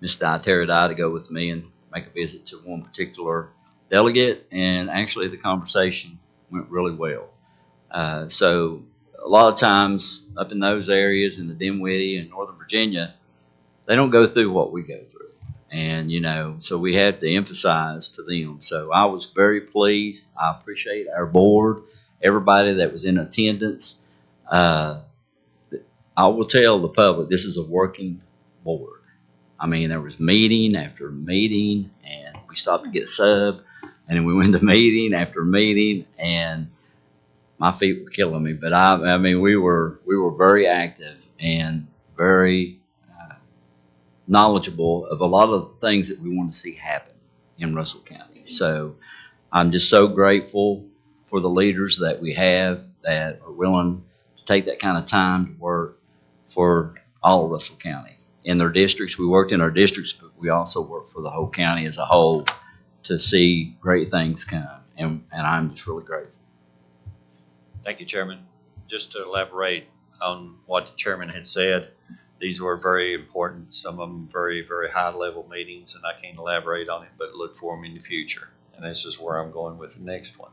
Ms. Terradai to go with me and make a visit to one particular delegate, and actually the conversation went really well. So a lot of times up in those areas in the Dinwiddie and Northern Virginia, they don't go through what we go through. And, so we have to emphasize to them. So I was very pleased. I appreciate our board, everybody that was in attendance. I will tell the public, this is a working board. I mean, there was meeting after meeting, and we stopped to get a sub, and then we went to meeting after meeting, and my feet were killing me. But I mean, we were very active and very knowledgeable of a lot of things that we want to see happen in Russell County. So I'm just so grateful for the leaders that we have that are willing to take that kind of time to work for all of Russell County. In their districts, we worked in our districts, but we also worked for the whole county as a whole to see great things come. And I'm just really grateful. Thank you, Chairman. Just to elaborate on what the chairman had said, these were very important, some of them very, very high-level meetings, and I can't elaborate on it, but look for them in the future. And this is where I'm going with the next one.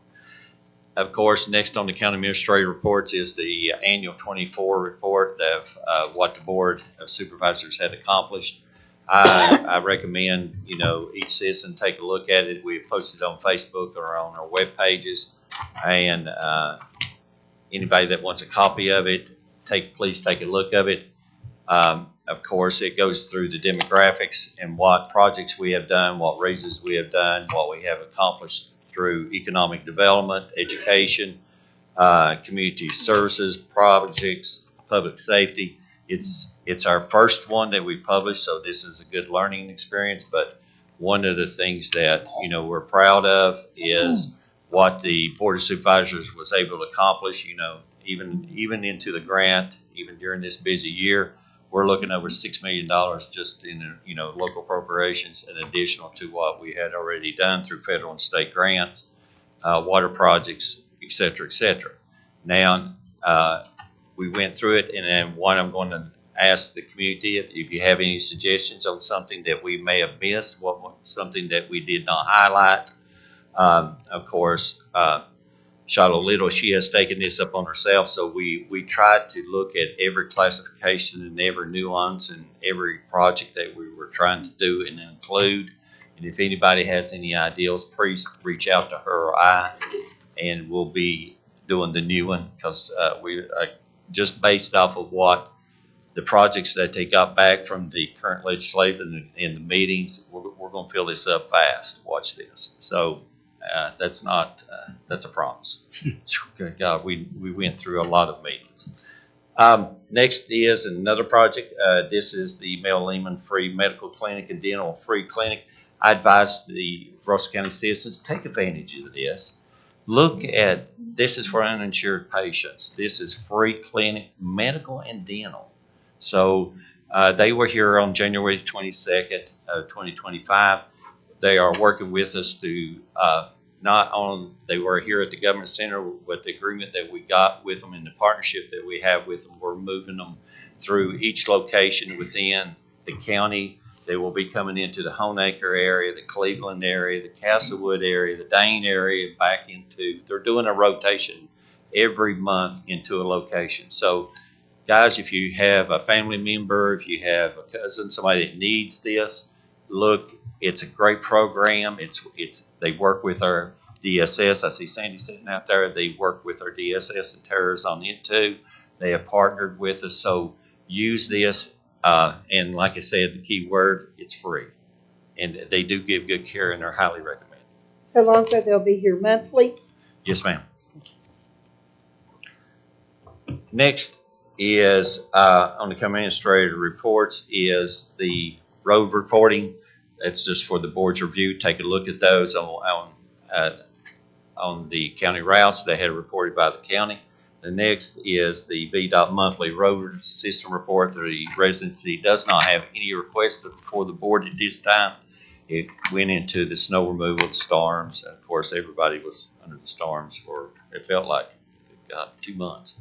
Of course, next on the county administrator reports is the annual 24 report of what the Board of Supervisors had accomplished. I recommend, each citizen take a look at it. We have posted on Facebook or on our web pages, and anybody that wants a copy of it, please take a look of it. Of course, it goes through the demographics and what projects we have done, what raises we have done, what we have accomplished through economic development, education, community services, projects, public safety. It's our first one that we published, so this is a good learning experience. But one of the things that we're proud of is what the Board of Supervisors was able to accomplish. Even into the grant, even during this busy year, we're looking over $6 million just in local appropriations, in additional to what we had already done through federal and state grants, water projects, et cetera, et cetera. Now, we went through it, and then what I'm going to ask the community, if you have any suggestions on something that we may have missed, something that we did not highlight. Of course, Shiloh Little, she has taken this up on herself, so we tried to look at every classification and every nuance and every project that we were trying to do and include. And if anybody has any ideas, please reach out to her or I, and we'll be doing the new one, because we just based off of what the projects that they got back from the current legislature in the meetings, we're going to fill this up fast. Watch this. So that's a promise. Good God, we went through a lot of meetings. Next is another project. This is the Mel Lehman Free Medical Clinic and Dental Free Clinic. I advise the Russell County citizens, take advantage of this. Look at, this is for uninsured patients. This is free clinic, medical and dental. So they were here on January 22nd, 2025. They are working with us to they were here at the government center with the agreement that we got with them and the partnership that we have with them. We're moving them through each location within the county. They will be coming into the Honaker area, the Cleveland area, the Castlewood area, the Dane area, back into, they're doing a rotation every month into a location. So guys, if you have a family member, if you have a cousin, somebody that needs this, look, it's a great program. They work with our DSS. I see Sandy sitting out there. They work with our DSS and terrorists on it too. They have partnered with us. So use this. And like I said, the key word, it's free. And they do give good care, and they're highly recommended. So Lonzo, they'll be here monthly? Yes, ma'am. Next is on the county administrator reports is the road reporting. It's just for the board's review. Take a look at those on on the county routes that had reported by the county. The next is the VDOT monthly road system report. The residency does not have any requests before the board at this time. It went into the snow removal, the storms. Of course, everybody was under the storms for, it felt like, God, 2 months.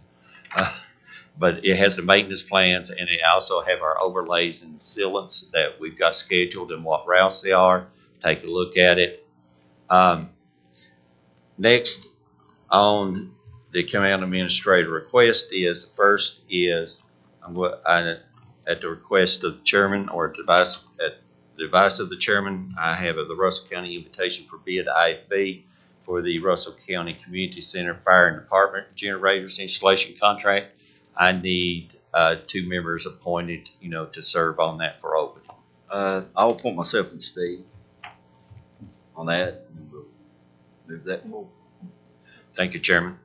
But it has the maintenance plans, and it also have our overlays and sealants that we've got scheduled and what routes they are. Take a look at it. Next on the county administrator request is, first is, at the request of the chairman or at the advice of the chairman, I have the Russell County invitation for bid IFB for the Russell County Community Center Fire and Department Generators Installation Contract. I need 2 members appointed, to serve on that for opening. I'll appoint myself and Steve on that, and we'll move that forward. Thank you, Chairman.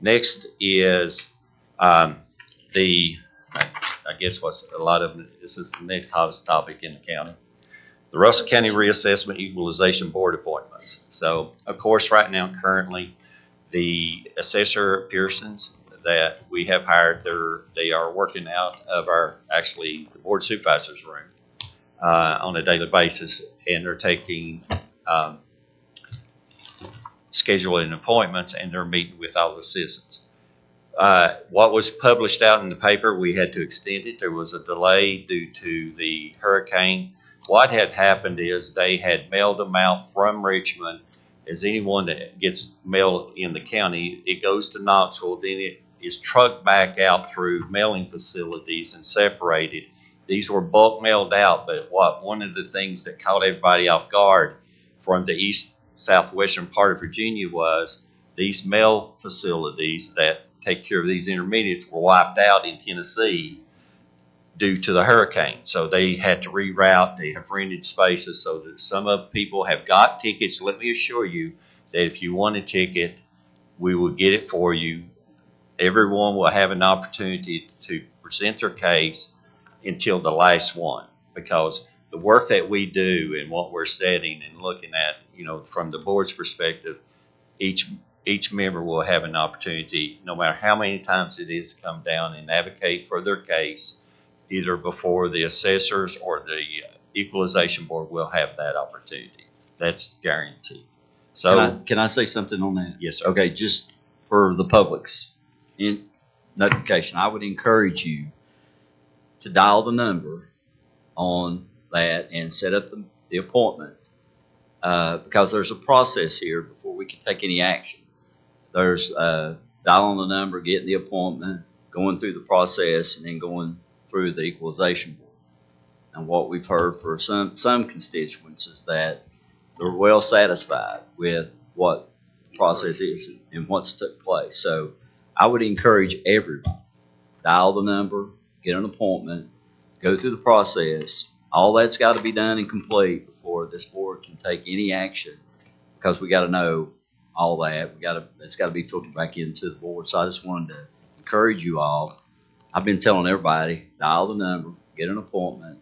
Next is I guess what's a lot of, this is the next hottest topic in the county. The Russell County Reassessment Equalization Board appointments. So, of course, right now, currently, the assessor Pearsons that we have hired, they are working out of the board supervisor's room on a daily basis, and they're taking scheduling appointments, and they're meeting with all the citizens. What was published out in the paper, we had to extend it. There was a delay due to the hurricane. What had happened is they had mailed them out from Richmond. As anyone that gets mail in the county, it goes to Knoxville, then it is trucked back out through mailing facilities and separated. These were bulk mailed out, but one of the things that caught everybody off guard from the southwestern part of Virginia was these mail facilities that take care of these intermediates were wiped out in Tennessee due to the hurricane. So they had to reroute. They have rented spaces so that some of the people have got tickets. Let me assure you that if you want a ticket, we will get it for you. Everyone will have an opportunity to present their case until the last one, because the work that we do and what we're setting and looking at, from the board's perspective, each member will have an opportunity, no matter how many times it is, to come down and advocate for their case, either before the assessors or the equalization board will have that opportunity. That's guaranteed. So, Can I say something on that? Yes, sir. Okay, just for the public's notification, I would encourage you to dial the number on that and set up the appointment, because there's a process here before we can take any action. There's dialing the number, getting the appointment, going through the process, and then going through the equalization board. And what we've heard for some constituents is that they're well satisfied with what the process is and what's took place. So I would encourage everybody, dial the number, get an appointment, go through the process. All that's got to be done and complete before this board can take any action, because we got to know all that. It's got to be filtered back into the board. So I just wanted to encourage you all. I've been telling everybody, dial the number, get an appointment,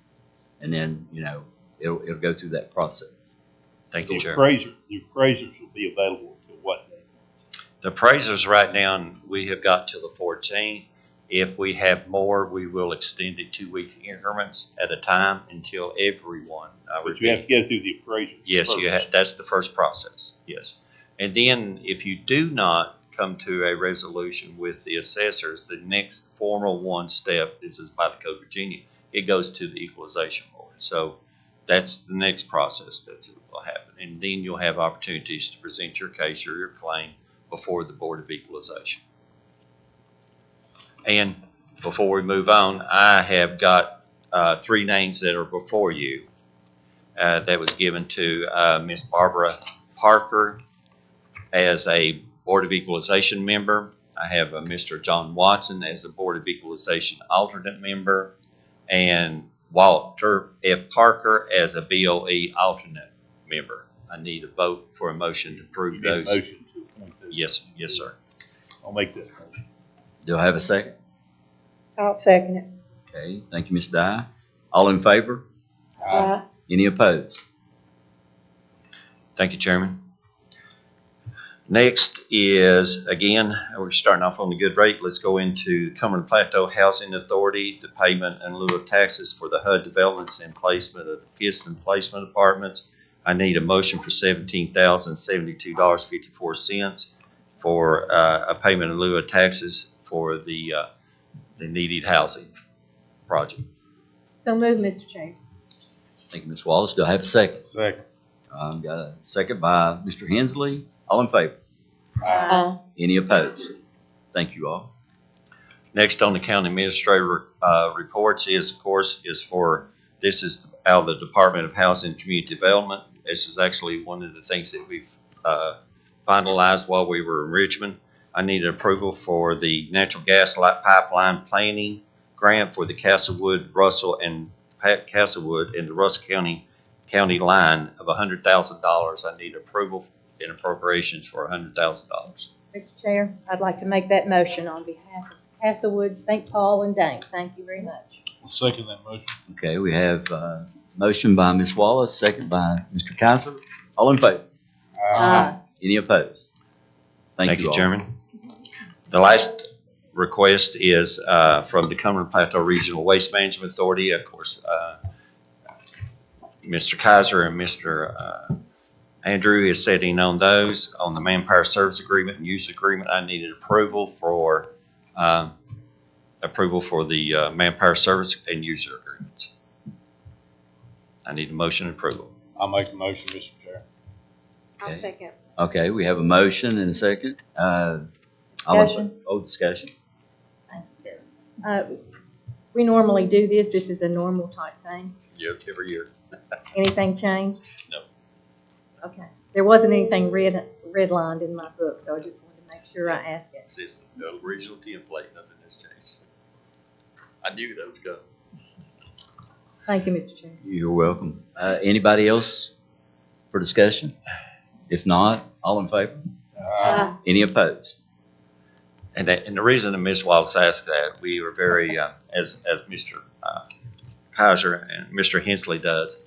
and then, it'll go through that process. Thank you, Chair. The appraisers will be available until what day? The appraisers right now, we have got to the 14th. If we have more, we will extend it 2-week increments at a time until everyone. But you have to go through the appraisers. Yes, first. that's the first process. Yes. And then if you do not come to a resolution with the assessors, the next formal step, this is by the Code of Virginia, it goes to the equalization board. So that's the next process that will happen. And then you'll have opportunities to present your case or your claim before the Board of Equalization. And before we move on, I have got 3 names that are before you. That was given to Miss Barbara Parker as a Board of Equalization member. I have Mr. John Watson as the Board of Equalization alternate member, and Walter F. Parker as a BOE alternate member. I need a vote for a motion to approve those. Motion to appoint those. Yes, sir. I'll make that motion. Do I have a second? I'll second it. Okay, thank you, Ms. Dye. All in favor? Aye. Any opposed? Thank you, Chairman. Next is, again, we're starting off on the good rate. Let's go into the Cumberland Plateau Housing Authority, the payment in lieu of taxes for the HUD developments and placement of the Piston Placement Apartments. I need a motion for $17,072.54 for a payment in lieu of taxes for the needed housing project. So move, Mr. Chair. Thank you, Ms. Wallace. Do I have a second? Second. I've got a second by Mr. Hensley. All in favor? Any opposed? Thank you all. Next on the county administrator reports is, of course, this is out of the Department of Housing and Community Development. This is actually one of the things that we've finalized while we were in Richmond. I needed approval for the natural gas pipeline planning grant for the Castlewood, Russell, and Castlewood in the Russell County line of $100,000. I need approval in appropriations for $100,000. Mr. Chair, I'd like to make that motion on behalf of Castlewood, St. Paul, and Dane. Thank you very much. I'll second that motion. Okay, we have a motion by Ms. Wallace, second by Mr. Kaiser. All in favor? Any opposed? Thank you, all. Chairman. The last request is from the Cumberland Plateau Regional Waste Management Authority. Of course, Mr. Kaiser and Mr. Andrew is sitting on those. On the manpower service agreement and use agreement, I needed approval for the manpower service and user agreements. I need a motion and approval. I'll make the motion, Mr. Chair. I'll Okay. second. Okay, we have a motion and a second. Discussion. Discussion. We normally do this. This is a normal type thing. Yes, every year. Anything changed? No. Okay. There wasn't anything redlined in my book, so I just wanted to make sure I asked it. It's just the original template, nothing has changed. I knew that was good. Thank you, Mr. Chair. You're welcome. Anybody else for discussion? If not, all in favor? Any opposed? And the reason that Ms. Wallace asked that, we were very, as Mr. Kaiser and Mr. Hensley does,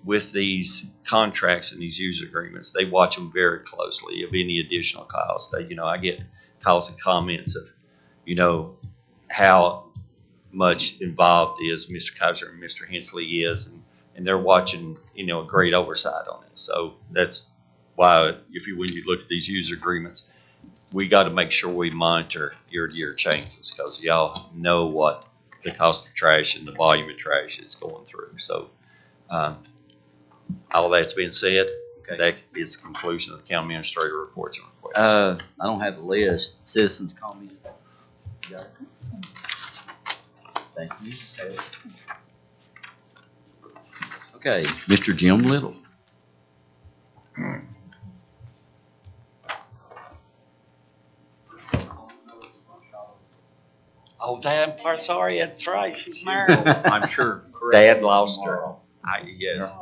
with these contracts and these user agreements, they watch them very closely of any additional costs. I get calls and comments of, how much involved is Mr. Kaiser and Mr. Hensley is, and they're watching, a great oversight on it. So that's why when you look at these user agreements, we got to make sure we monitor year-to-year changes, because y'all know what the cost of trash and the volume of trash is going through. So all that's been said, that is the conclusion of the county administrator reports and requests. I don't have the list. Citizens comment. Got it? Thank you. Okay, Mr. Jim Little. Oh, Dad, I'm sorry. That's right. She's married. I'm sure. Dad lost her. Yes.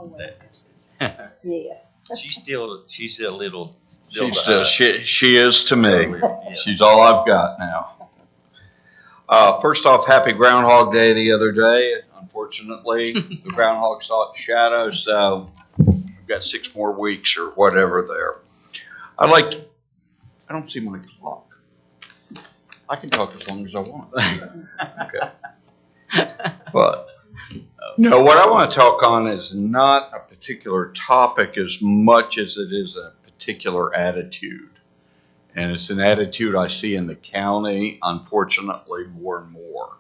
Yes. She's still a little. She is to me. Yes. She's all I've got now. First off, happy Groundhog Day the other day. Unfortunately, the groundhog saw its shadow, so we've got 6 more weeks or whatever there. I don't see my clock. I can talk as long as I want. Okay. But no, what I want to talk on is not a particular topic as much as it is a particular attitude. And it's an attitude I see in the county, unfortunately, more and more.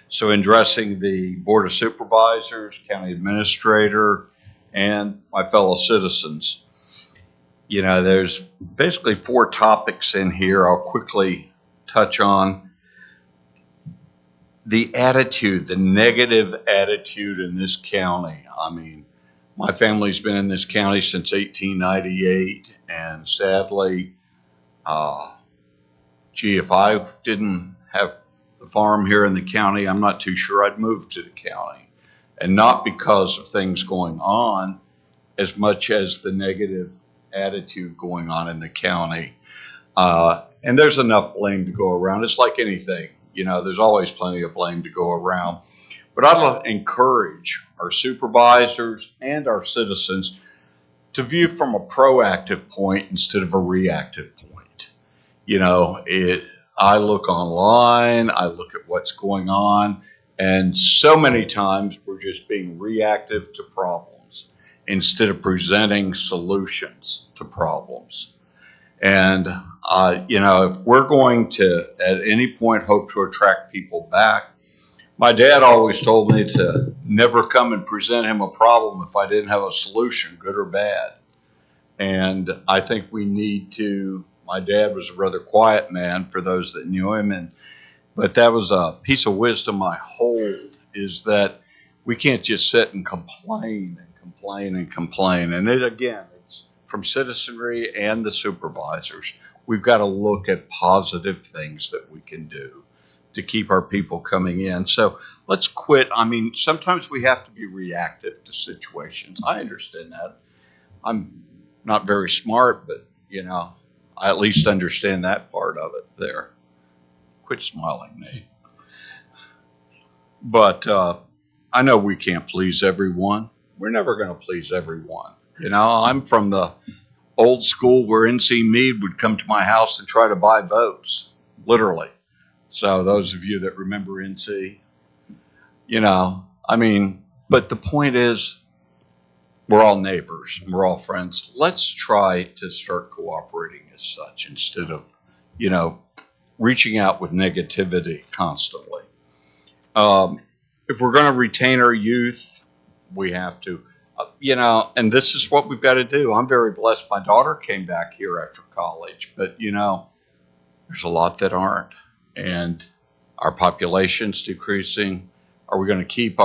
So in addressing the Board of Supervisors, county administrator, and my fellow citizens, there's basically 4 topics in here I'll quickly touch on. The attitude, the negative attitude in this county. I mean, my family's been in this county since 1898, and sadly, if I didn't have the farm here in the county, I'm not too sure I'd move to the county. And not because of things going on, as much as the negative attitude going on in the county. And there's enough blame to go around. It's like anything, there's always plenty of blame to go around. But I'd encourage our supervisors and our citizens to view from a proactive point instead of a reactive point. You know, I look online, I look at what's going on, and so many times we're just being reactive to problems instead of presenting solutions to problems. And, you know, if we're going to at any point hope to attract people back, my dad always told me to never come and present him a problem if I didn't have a solution, good or bad. And I think we need to, my dad was a rather quiet man for those that knew him, but that was a piece of wisdom I hold, is that we can't just sit and complain and complain and complain. And it's from citizenry and the supervisors. We've got to look at positive things that we can do to keep our people coming in. So let's quit. I mean, sometimes we have to be reactive to situations. I understand that. I'm not very smart, but, you know, I at least understand that part of it there. Quit smiling, Nate. But I know we can't please everyone. We're never going to please everyone. You know, I'm from the old school where NC Meade would come to my house and try to buy votes, literally. So those of you that remember NC, you know, I mean, but the point is, we're all neighbors and we're all friends. Let's try to start cooperating as such instead of, you know, reaching out with negativity constantly. If we're going to retain our youth, we have to, you know, and this is what we've got to do. I'm very blessed. My daughter came back here after college, but, you know, there's a lot that aren't. And our population's decreasing. Are we going to keep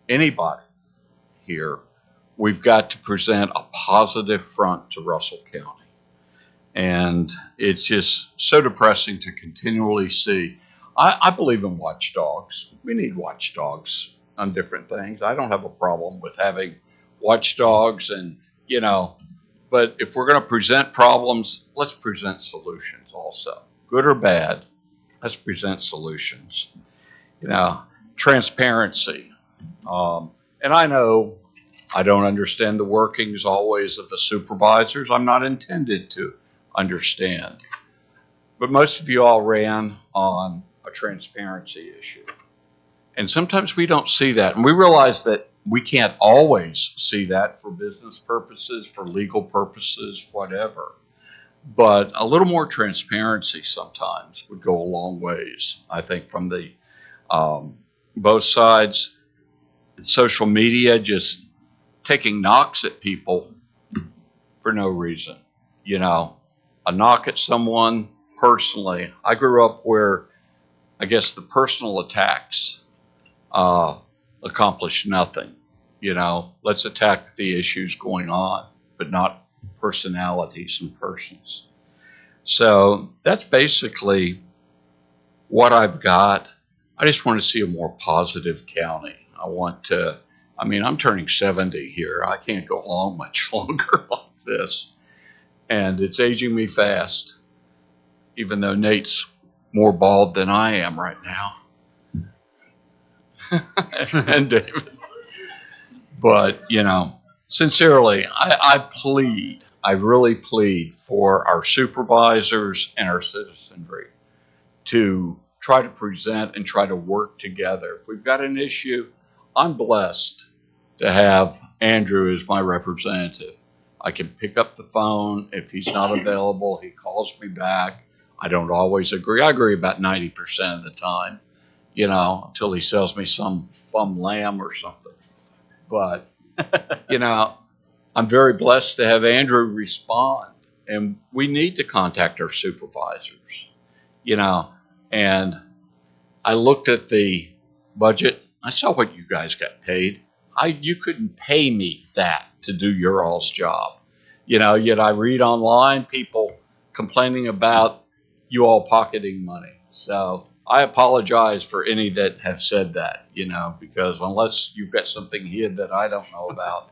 anybody here? We've got to present a positive front to Russell County. And it's just so depressing to continually see. I believe in watchdogs. We need watchdogs on different things. I don't have a problem with having watchdogs and, you know, but if we're going to present problems, let's present solutions also. Good or bad, let's present solutions. You know, transparency. And I know I don't understand the workings always of the supervisors. I'm not intended to understand. But most of you all ran on a transparency issue. And sometimes we don't see that. And we realize that we can't always see that for business purposes, for legal purposes, whatever. But a little more transparency sometimes would go a long ways, I think, from the both sides. Social media just taking knocks at people for no reason. You know, a knock at someone personally. I grew up where I guess the personal attacks accomplished nothing. You know, let's attack the issues going on, but not personalities and persons. So that's basically what I've got. I just want to see a more positive county. I'm turning 70 here. I can't go along much longer like this. And it's aging me fast, even though Nate's more bald than I am right now. And David. But, you know, sincerely, I really plead for our supervisors and our citizenry to try to present and try to work together. If we've got an issue, I'm blessed to have Andrew as my representative. I can pick up the phone. If he's not available, he calls me back. I don't always agree. I agree about 90% of the time, you know, until he sells me some bum lamb or something. But, you know, I'm very blessed to have Andrew respond. And we need to contact our supervisors, you know. And I looked at the budget. I saw what you guys got paid. You couldn't pay me that to do your all's job. You know, yet I read online people complaining about you all pocketing money. So I apologize for any that have said that, you know, because unless you've got something hid that I don't know about,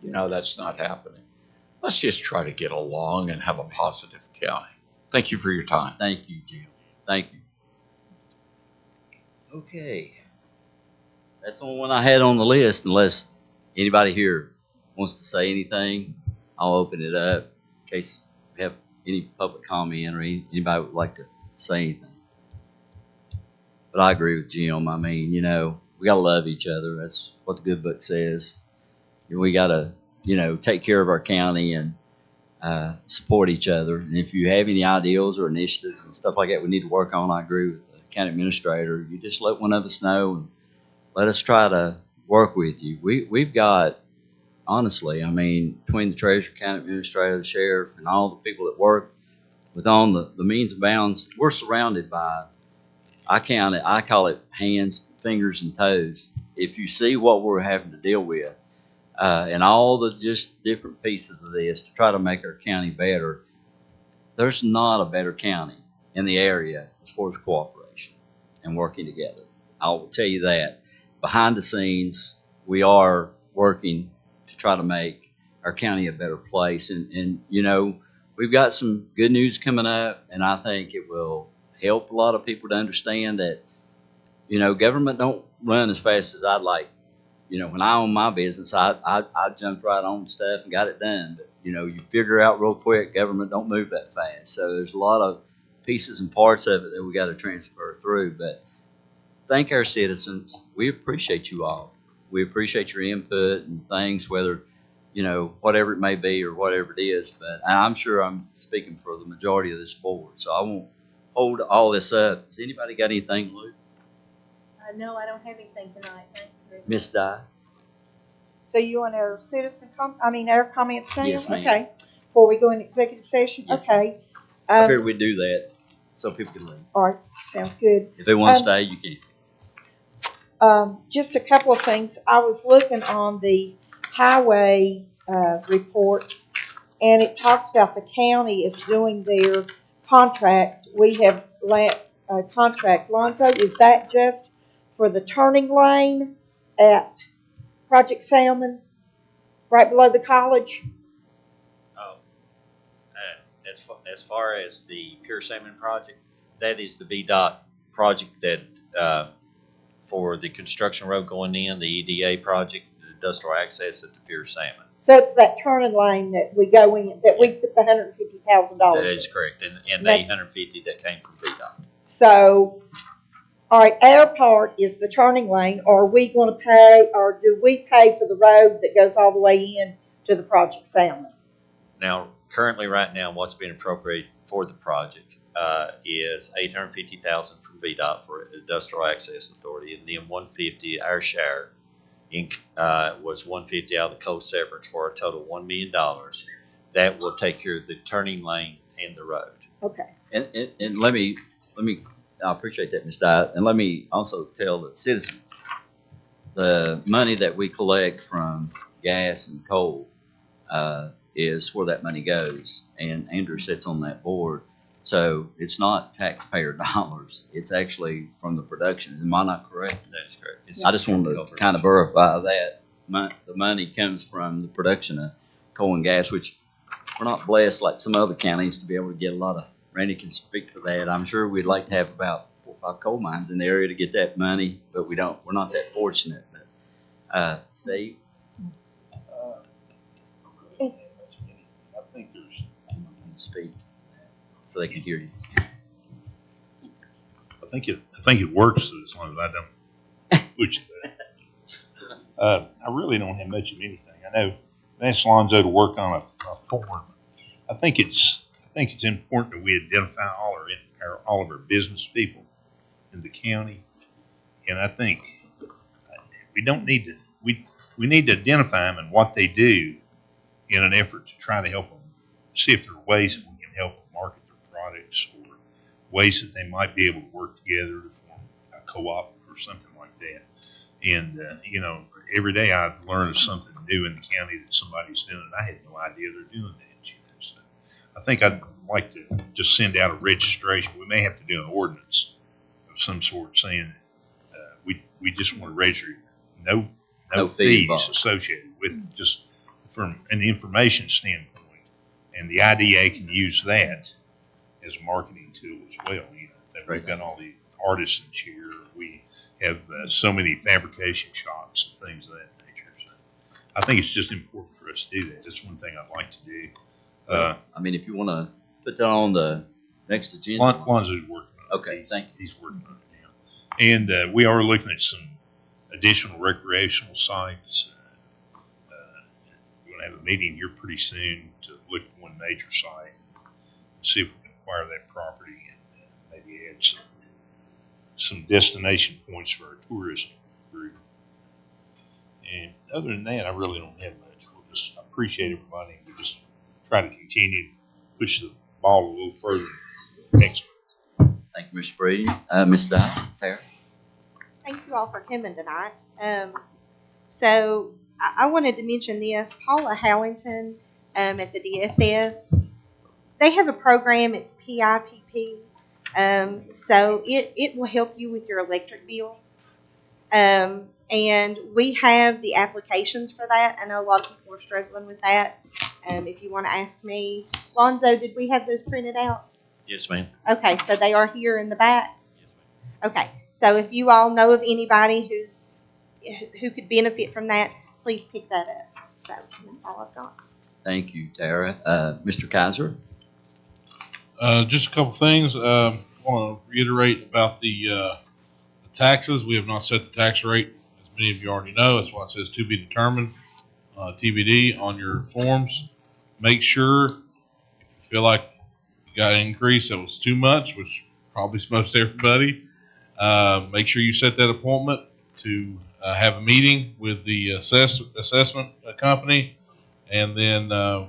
you know, that's not happening. Let's just try to get along and have a positive county. Thank you for your time. Thank you, Jim. Thank you. Okay. That's the only one I had on the list, unless anybody here wants to say anything, I'll open it up in case we have any public comment or anybody would like to say anything. But I agree with Jim. I mean, we got to love each other. That's what the good book says. We got to, take care of our county and support each other. And if you have any ideals or initiatives and stuff like that we need to work on, I agree with the county administrator. You just let one of us know and let us try to work with you. We've got, honestly, I mean, between the treasurer, county administrator, the sheriff, and all the people that work within the means and bounds, we're surrounded by, I call it hands, fingers, and toes. If you see what we're having to deal with, and all the just different pieces of this to try to make our county better, there's not a better county in the area as far as cooperation and working together. I will tell you that. Behind the scenes, we are working to try to make our county a better place. And we've got some good news coming up, and I think it will help a lot of people to understand that, government don't run as fast as I'd like. When I owned my business, I jumped right on stuff and got it done. But, you figure out real quick, government don't move that fast. So there's a lot of pieces and parts of it that we got to transfer through. But thank our citizens. We appreciate you all. We appreciate your input and things, whether, whatever it may be or whatever it is. But I'm sure I'm speaking for the majority of this board. So I won't hold all this up. Has anybody got anything, Luke? No, I don't have anything tonight. Thank you. Miss Di? So you want our our comments now? Yes, ma'am. Okay. Before we go into executive session? Yes, Okay. I figured we'd do that so people can leave. All right. Sounds good. If they want to stay, you can. Just a couple of things. I was looking on the highway report, and it talks about the county is doing their contract. We have contract. Lonzo, is that just for the turning lane at Project Salmon, right below the college? Oh, as far as the Pure Salmon project, that is the VDOT project that for the construction road going in, the EDA project, the industrial access at the Pure Salmon. So it's that turning lane that we go in, that we put the $150,000 That is correct, and the 850 that came from VDOT. So, all right, our part is the turning lane. Are we going to pay, or do we pay for the road that goes all the way in to the Project Salmon? Now, currently, right now, what's being appropriated for the project is $850,000 from VDOT for Industrial Access Authority, and then $150 our share. Was $150 out of the coast severance for a total of $1 million. That will take care of the turning lane and the road. Okay. And let me, I appreciate that, Ms. Dye. And let me also tell the citizens, the money that we collect from gas and coal is where that money goes. And Andrew sits on that board. So it's not taxpayer dollars. It's actually from the production. Am I not correct? That is correct. I just wanted to kind of verify that the money comes from the production of coal and gas, which we're not blessed like some other counties to be able to get a lot of. Randy can speak to that. I'm sure we'd like to have about 4 or 5 coal mines in the area to get that money, but we don't. We're not that fortunate. But, Steve? I think there's. Speak so they can hear you. I think it works as long as I don't push that. I really don't have much of anything. I know I asked Lonzo to work on a form. I think it's important that we identify all of our business people in the county, and I think we don't need to. We need to identify them and what they do in an effort to try to help them. See if there are ways that we can help them market their products, or ways that they might be able to work together to form a co-op or something like that. And every day I learn of something new in the county that somebody's doing, and I had no idea they're doing that. So I think I'd like to just send out a registration. We may have to do an ordinance of some sort saying we just want to register no fees associated with it, just from an information standpoint. And the IDA can use that as a marketing tool as well. That we've got all the artisans here. We have so many fabrication shops and things of that nature. So I think it's just important for for us to do that. That's one thing I'd like to do. I mean, if you want to put that on the next agenda. Lonzo's working on it. Okay, thank you. He's working on it now. And we are looking at some additional recreational sites. We're going to have a meeting here pretty soon to look at one major site and see if we can acquire that property and maybe add some destination points for our tourism group. And other than that, I really don't have much. We'll just appreciate everybody. We'll just try to continue to push the ball a little further next month. Thank you, Mr. Brady. Ms. Dye, Tara. Thank you all for coming tonight. So I wanted to mention this. Paula Howington at the DSS, they have a program. It's PIPP. So it will help you with your electric bill. And we have the applications for that. I know a lot of people are struggling with that. If you want to ask me, Lonzo, did we have those printed out? Yes, ma'am. Okay, so they are here in the back? Yes, ma'am. Okay, so if you all know of anybody who could benefit from that, please pick that up. So that's all I've got. Thank you, Tara. Mr. Kaiser. Just a couple things. I want to reiterate about the taxes. We have not set the tax rate, as many of you already know. That's why it says to be determined, TBD, on your forms. Make sure, if you feel like you got an increase that was too much, which probably is most everybody, make sure you set that appointment to have a meeting with the assessment company, and then we'll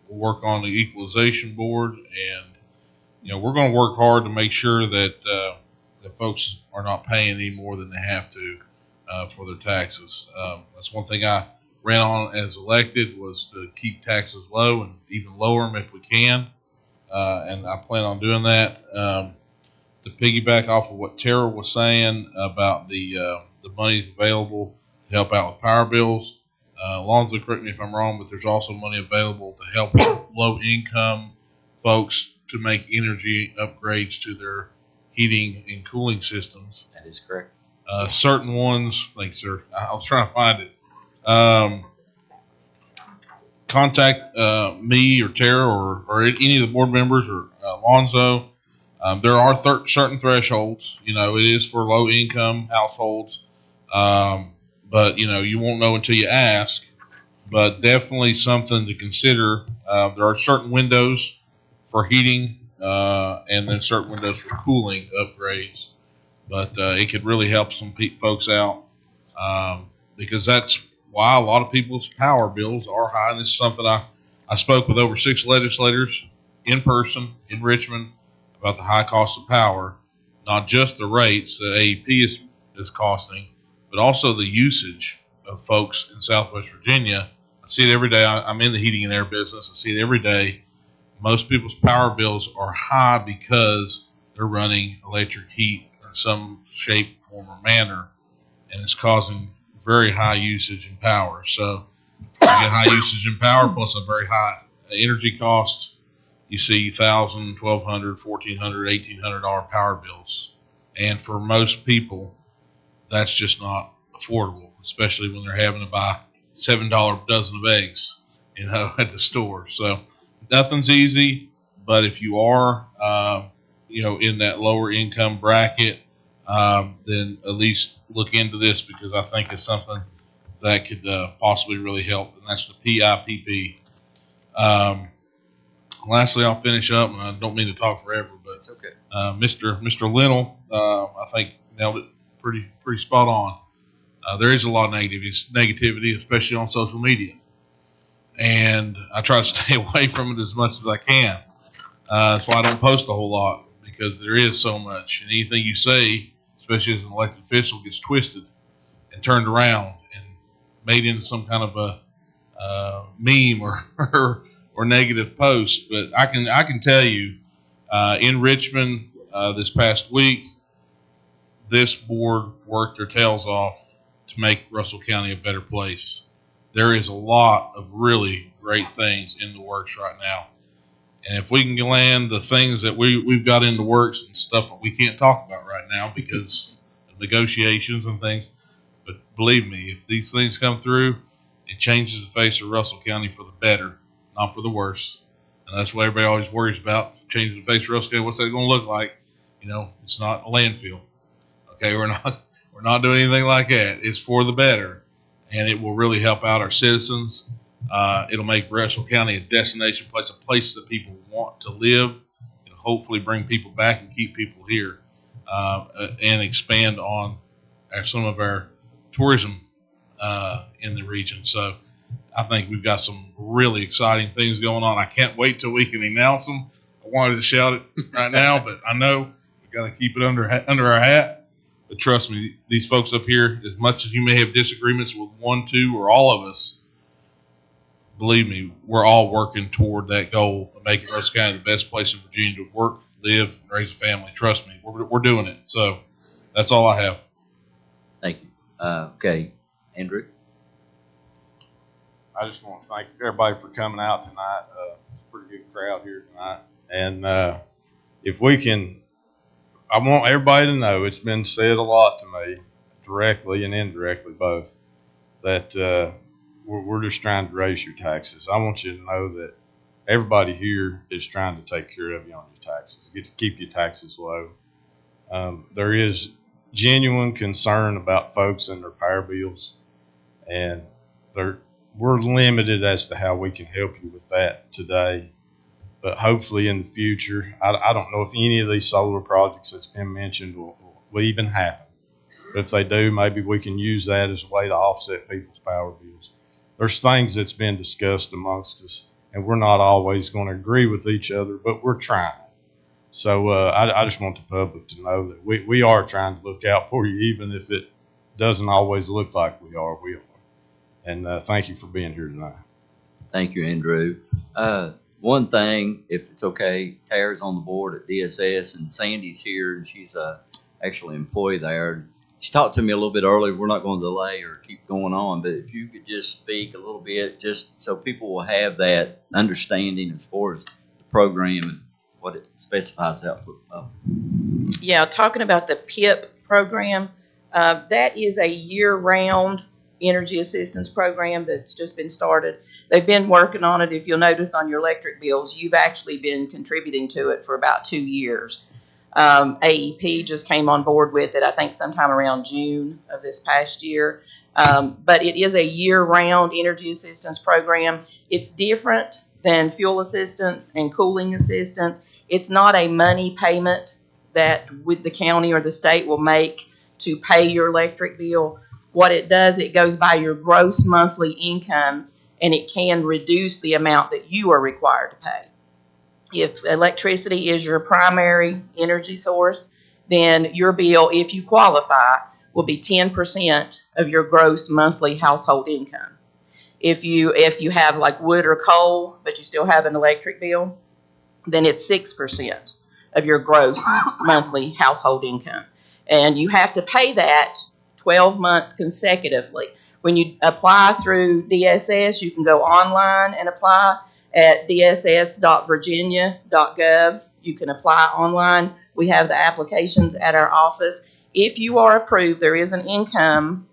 work on the equalization board. And we're going to work hard to make sure that that folks are not paying any more than they have to for their taxes. That's one thing I ran on as elected, was to keep taxes low and even lower them if we can. And I plan on doing that. To piggyback off of what Tara was saying about the monies available to help out with power bills. Lonzo, correct me if I'm wrong, but there's also money available to help low income folks to make energy upgrades to their heating and cooling systems. That is correct. Certain ones, thank you, sir. I was trying to find it. Contact me or Tara or any of the board members or Lonzo. There are certain thresholds. It is for low income households, but you won't know until you ask. But definitely something to consider. There are certain windows for heating, and then certain windows for cooling upgrades. But it could really help some folks out, because that's why a lot of people's power bills are high. And this is something I spoke with over 6 legislators in person in Richmond about the high cost of power, not just the rates that AEP is costing, but also the usage of folks in Southwest Virginia. I see it every day. I'm in the heating and air business. I see it every day. Most people's power bills are high because they're running electric heat in some shape, form, or manner, and it's causing very high usage in power. So you get high usage in power plus a very high energy cost. You see $1,000, $1,200, $1,400, $1,800 power bills. And for most people, that's just not affordable, especially when they're having to buy $7 dozen of eggs, at the store. So nothing's easy, but if you are, in that lower income bracket, then at least look into this, because I think it's something that could possibly really help, and that's the PIPP. Lastly, I'll finish up, and I don't mean to talk forever, but It's okay. Mr. Linnell, I think nailed it pretty spot on. There is a lot of negativity, especially on social media, and I try to stay away from it as much as I can. That's why I don't post a whole lot, because there is so much, and anything you say, especially as an elected official, gets twisted and turned around and made into some kind of a meme or negative post. But I can tell you, in Richmond this past week, this board worked their tails off to make Russell County a better place. There is a lot of really great things in the works right now. And if we can land the things that we've got in the works and stuff that we can't talk about right now because of negotiations and things, but believe me, if these things come through It changes the face of Russell County for the better, not for the worse. And that's what everybody always worries about, changing the face of Russell County. What's that going to look like? You know, it's not a landfill. Okay, we're not doing anything like that. It's for the better, and it will really help out our citizens. It'll make Russell County a destination place, a place that people want to live. It'll hopefully bring people back and keep people here, and expand on some of our tourism in the region. So I think we've got some really exciting things going on. I can't wait till we can announce them. I wanted to shout it right now, but I know we got to keep it under our hat. But trust me, these folks up here, as much as you may have disagreements with one, two, or all of us, believe me, we're all working toward that goal of making Russell County the best place in Virginia to work, live, and raise a family. Trust me, we're doing it. So that's all I have. Thank you. Okay, Andrew. I just want to thank everybody for coming out tonight. It's a pretty good crowd here tonight. And if we can, I want everybody to know, it's been said a lot to me, directly and indirectly both, that we're just trying to raise your taxes. I want you to know that everybody here is trying to take care of you on your taxes, get to keep your taxes low. There is genuine concern about folks and their power bills, and we're limited as to how we can help you with that today. But hopefully in the future, I don't know if any of these solar projects that's been mentioned will even happen. But if they do, maybe we can use that as a way to offset people's power bills. There's things that's been discussed amongst us, and we're not always going to agree with each other, but we're trying. So I just want the public to know that we are trying to look out for you, even if it doesn't always look like we are. We are. And thank you for being here tonight. Thank you, Andrew. One thing, if it's okay, Tara's on the board at DSS, and Sandy's here, and she's actually an employee there. She talked to me a little bit earlier. We're not going to delay or keep going on, but if you could just speak a little bit, just so people will have that understanding as far as the program and what it specifies out for the public. Yeah, talking about the PIP program, that is a year-round energy assistance program that's just been started. They've been working on it. If you'll notice on your electric bills, you've actually been contributing to it for about 2 years. AEP just came on board with it, I think sometime around June of this past year. But it is a year-round energy assistance program. It's different than fuel assistance and cooling assistance. It's not a money payment that with the county or the state will make to pay your electric bill. What it does, it goes by your gross monthly income, and it can reduce the amount that you are required to pay. If electricity is your primary energy source, then your bill, if you qualify, will be 10% of your gross monthly household income. If you have like wood or coal, but you still have an electric bill, then it's 6% of your gross monthly household income. And you have to pay that 12 months consecutively. When you apply through DSS, you can go online and apply at dss.virginia.gov. You can apply online. We have the applications at our office. If you are approved, there is an income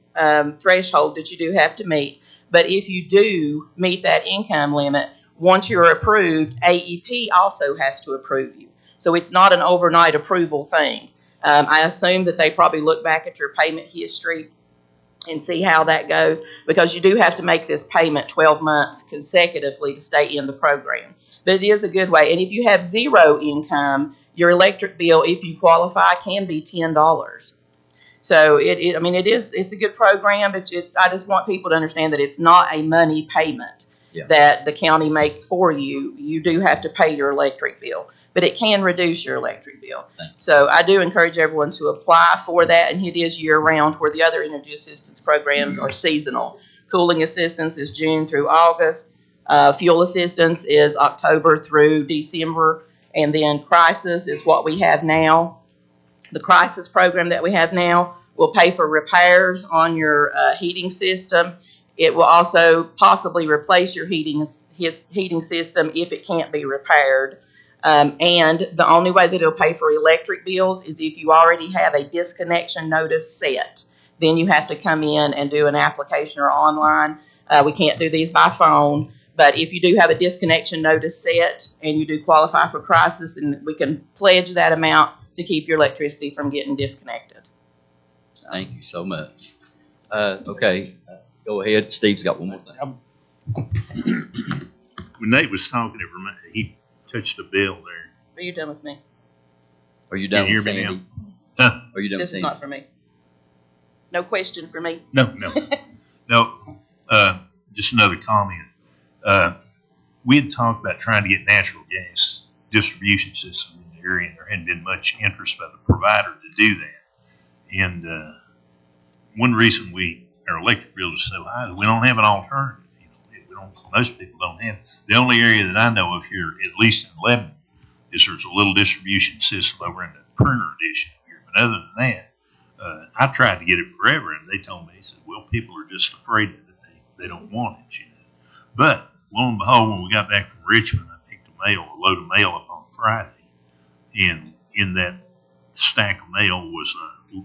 threshold that you do have to meet. But if you do meet that income limit, once you're approved, AEP also has to approve you. So it's not an overnight approval thing. I assume that they probably look back at your payment history and see how that goes, because you do have to make this payment 12 months consecutively to stay in the program. But it is a good way. And if you have zero income, your electric bill, if you qualify, can be $10. So it's a good program, but I just want people to understand that it's not a money payment that the county makes for you. You do have to pay your electric bill, but it can reduce your electric bill. So I do encourage everyone to apply for that, and it is year-round, where the other energy assistance programs are seasonal. Cooling assistance is June through August. Fuel assistance is October through December, and then crisis is what we have now. The crisis program that we have now will pay for repairs on your heating system. It will also possibly replace your heating system if it can't be repaired. And the only way that it'll pay for electric bills is if you already have a disconnection notice set. Then you have to come in and do an application or online. We can't do these by phone, but if you do have a disconnection notice set and you do qualify for crisis, then we can pledge that amount to keep your electricity from getting disconnected. Thank you so much. Okay, go ahead. Steve's got one more thing. When Nate was talking, he touched a bell there. Are you done with me? Are you done Can you with hear me Sandy? Huh? Are you done with This is Sandy? not for me. No question for me. No. Just another comment. We had talked about trying to get natural gas distribution system in the area, and there hadn't been much interest by the provider to do that. And one reason our electric bills are so high is we don't have an alternative. Most people don't have. The only area that I know of here, at least in Lebanon, is there's a little distribution system over in the Pruner edition here. But other than that, I tried to get it forever, and they told me, they said, well, people are just afraid of it. They don't want it, But lo and behold, when we got back from Richmond, I picked a load of mail up on Friday, and in that stack of mail was a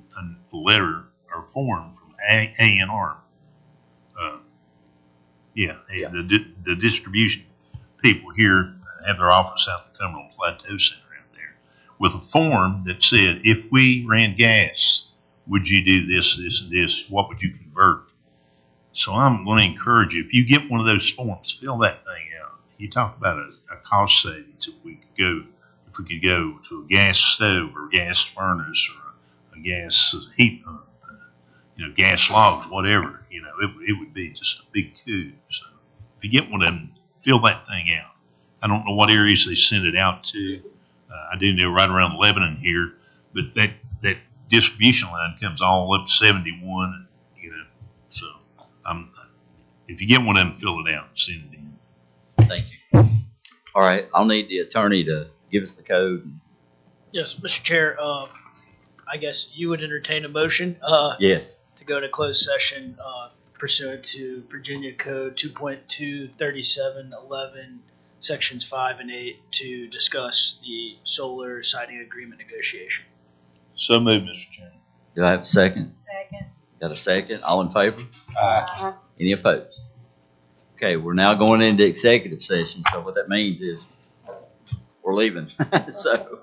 letter or form from A&R. The distribution people here have their office out in the Cumberland Plateau Center out there with a form that said, if we ran gas, would you do this, this, and this? What would you convert? So I'm going to encourage you, if you get one of those forms, fill that thing out. You talk about a cost savings if we could go to a gas stove or a gas furnace or a gas heat pump, gas logs, whatever. It would be just a big coup. So if you get one of them, fill that thing out. I don't know what areas they send it out to. I do know right around Lebanon here, but that distribution line comes all up to 71. So if you get one of them, fill it out and send it in. Thank you. All right, I'll need the attorney to give us the code. Yes, Mr. Chair, I guess you would entertain a motion Yes. to go to closed session pursuant to Virginia Code 2.23711, Sections 5 and 8, to discuss the solar siting agreement negotiation. So moved, Mr. Chairman. Do I have a second? Second. Got a second? All in favor? Aye. Any opposed? Okay, we're now going into executive session, so what that means is we're leaving. So.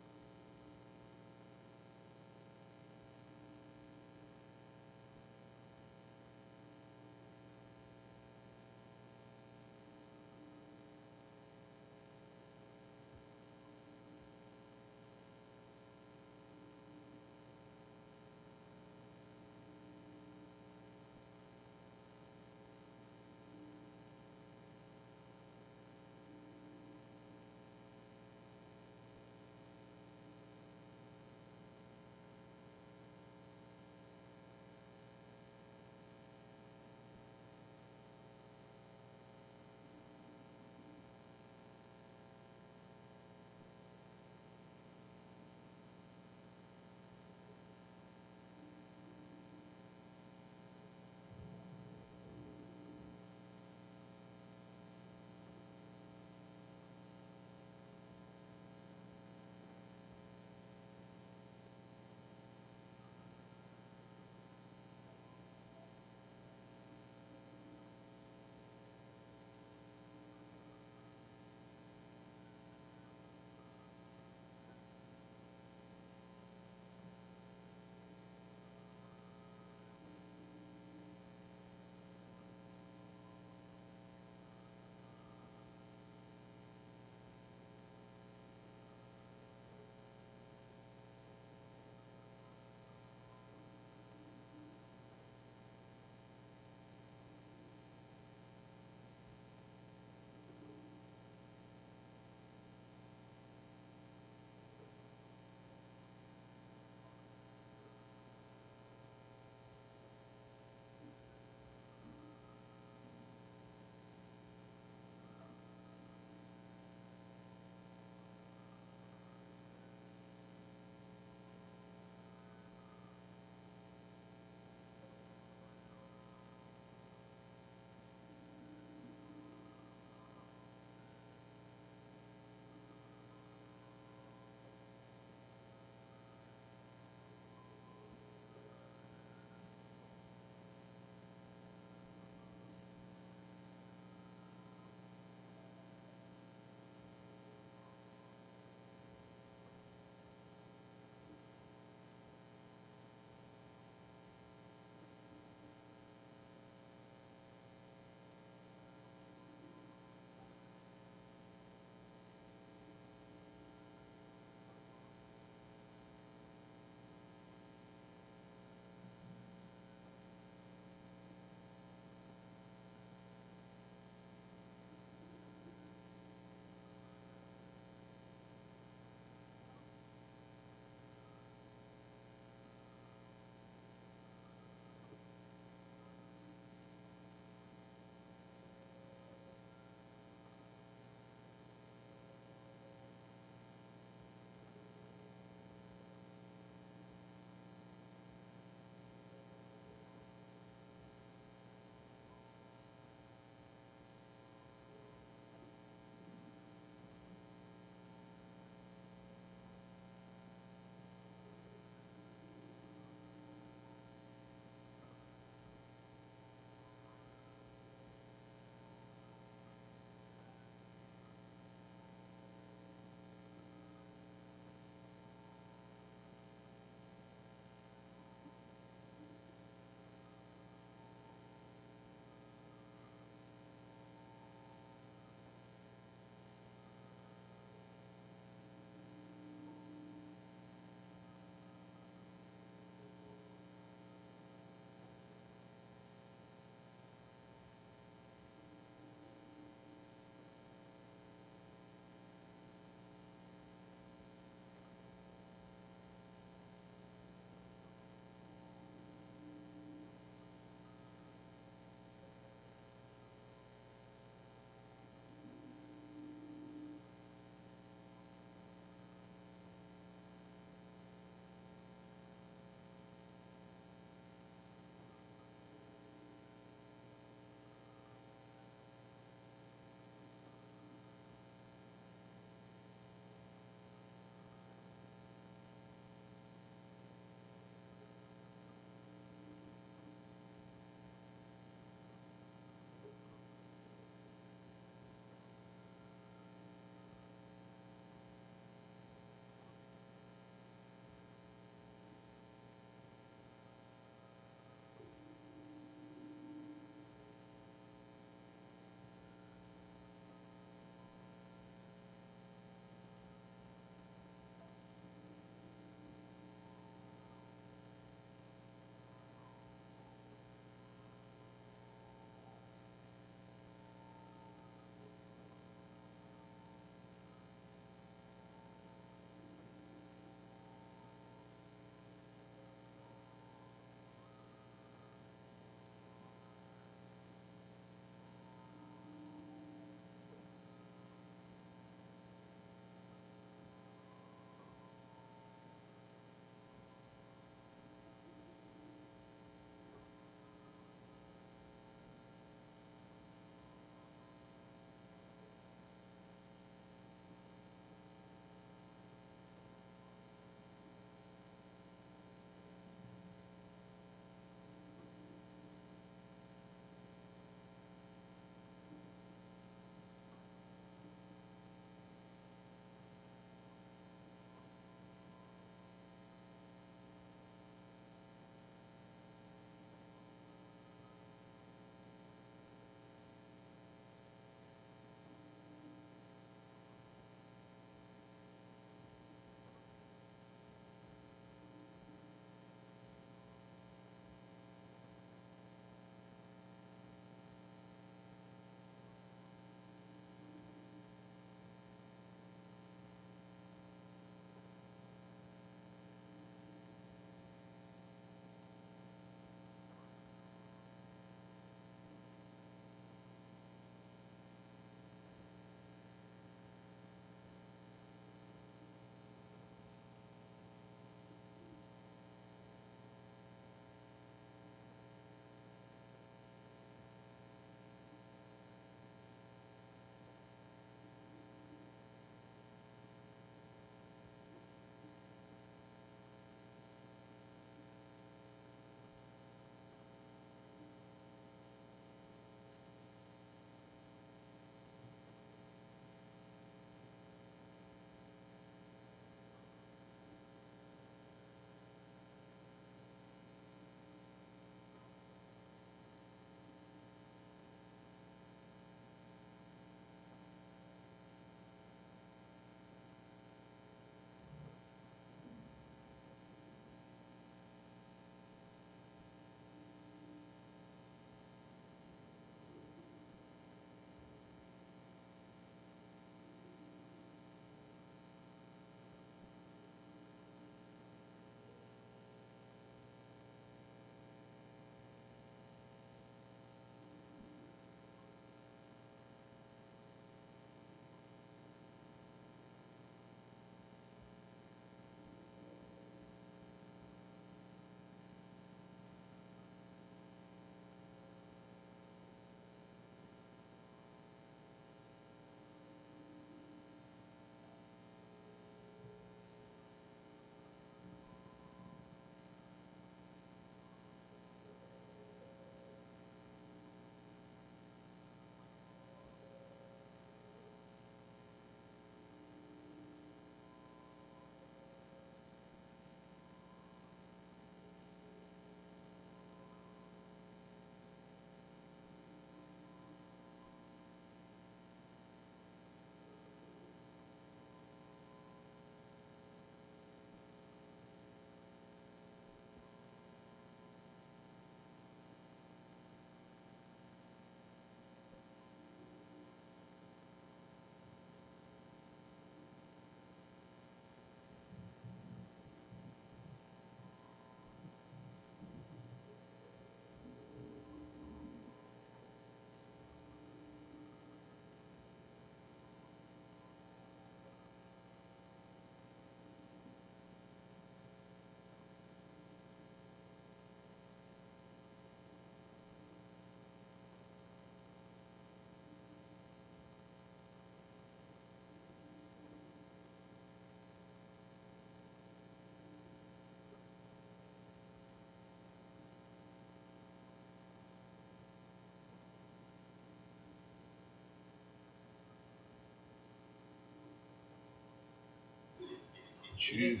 Shoot.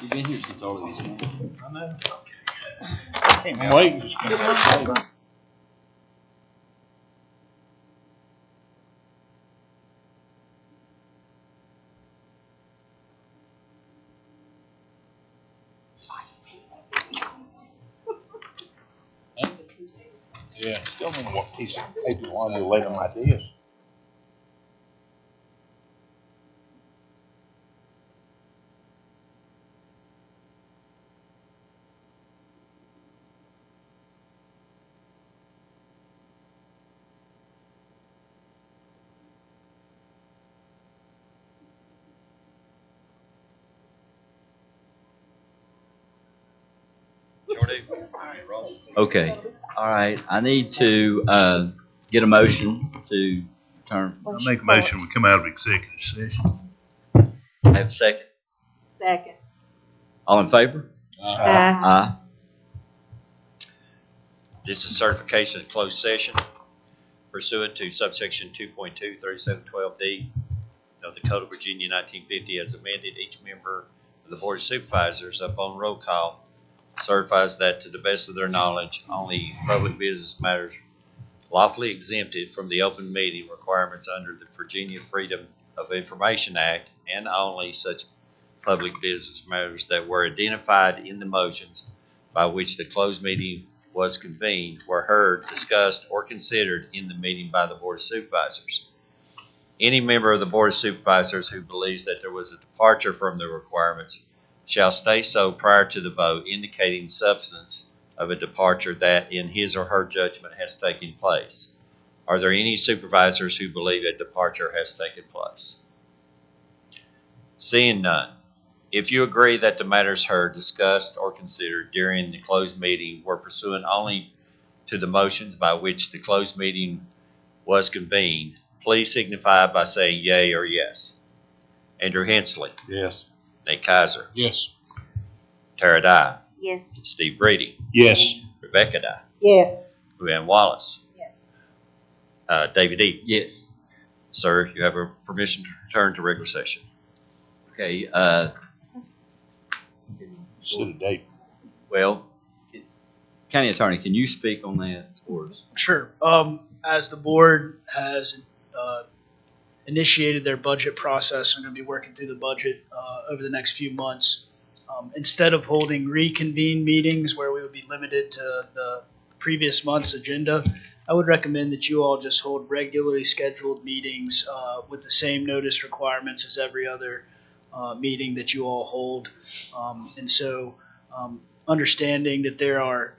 You've been here since early this morning. I know. Can't wait. Yeah, still don't know what piece of paper while you're laying on my desk. Okay, all right. I need to get a motion to turn. I make a motion, we come out of executive session. Have a second. Second. All in favor? Aye. This is certification of closed session pursuant to subsection 2.2, 3712D of the Code of Virginia 1950 as amended. Each member of the Board of Supervisors, upon roll call, certifies that to the best of their knowledge, only public business matters lawfully exempted from the open meeting requirements under the Virginia Freedom of Information Act, and only such public business matters that were identified in the motions by which the closed meeting was convened were heard, discussed, or considered in the meeting by the Board of Supervisors. Any member of the Board of Supervisors who believes that there was a departure from the requirements shall state so prior to the vote, indicating substance of a departure that in his or her judgment has taken place. Are there any supervisors who believe a departure has taken place? Seeing none, if you agree that the matters heard, discussed, or considered during the closed meeting were pursuant only to the motions by which the closed meeting was convened, please signify by saying yea or yes. Andrew Hensley. Yes. Nate Kaiser. Yes. Tara Dye. Yes. Steve Brady. Yes. Rebecca Dye. Yes. Luann Wallace. Yes. David E. Yes. Sir, you have a permission to return to regular session. Okay, Set a date. well, County Attorney, can you speak on that for us? Sure. As the board has initiated their budget process, I'm going to be working through the budget over the next few months. Instead of holding reconvene meetings where we would be limited to the previous month's agenda, I would recommend that you all just hold regularly scheduled meetings with the same notice requirements as every other meeting that you all hold. And so understanding that there are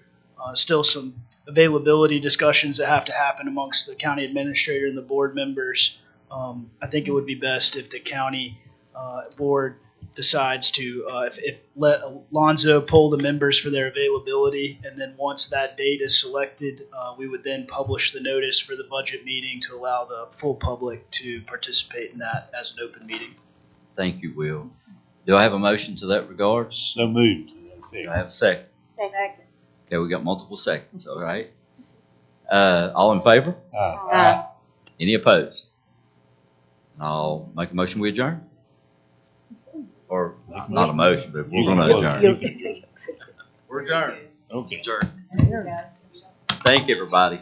still some availability discussions that have to happen amongst the county administrator and the board members, I think it would be best if the county board decides to if let Alonzo poll the members for their availability, and then once that date is selected, we would then publish the notice for the budget meeting to allow the full public to participate in that as an open meeting. Thank you, Will. Do I have a motion to that regard? So moved. Do I have a second? Second. Okay, we got multiple seconds, all right. All in favor? Aye. Any opposed? I'll make a motion, we adjourn. Or not a motion, but we're gonna adjourn. We're adjourned. Okay. Adjourned. Thank you, everybody.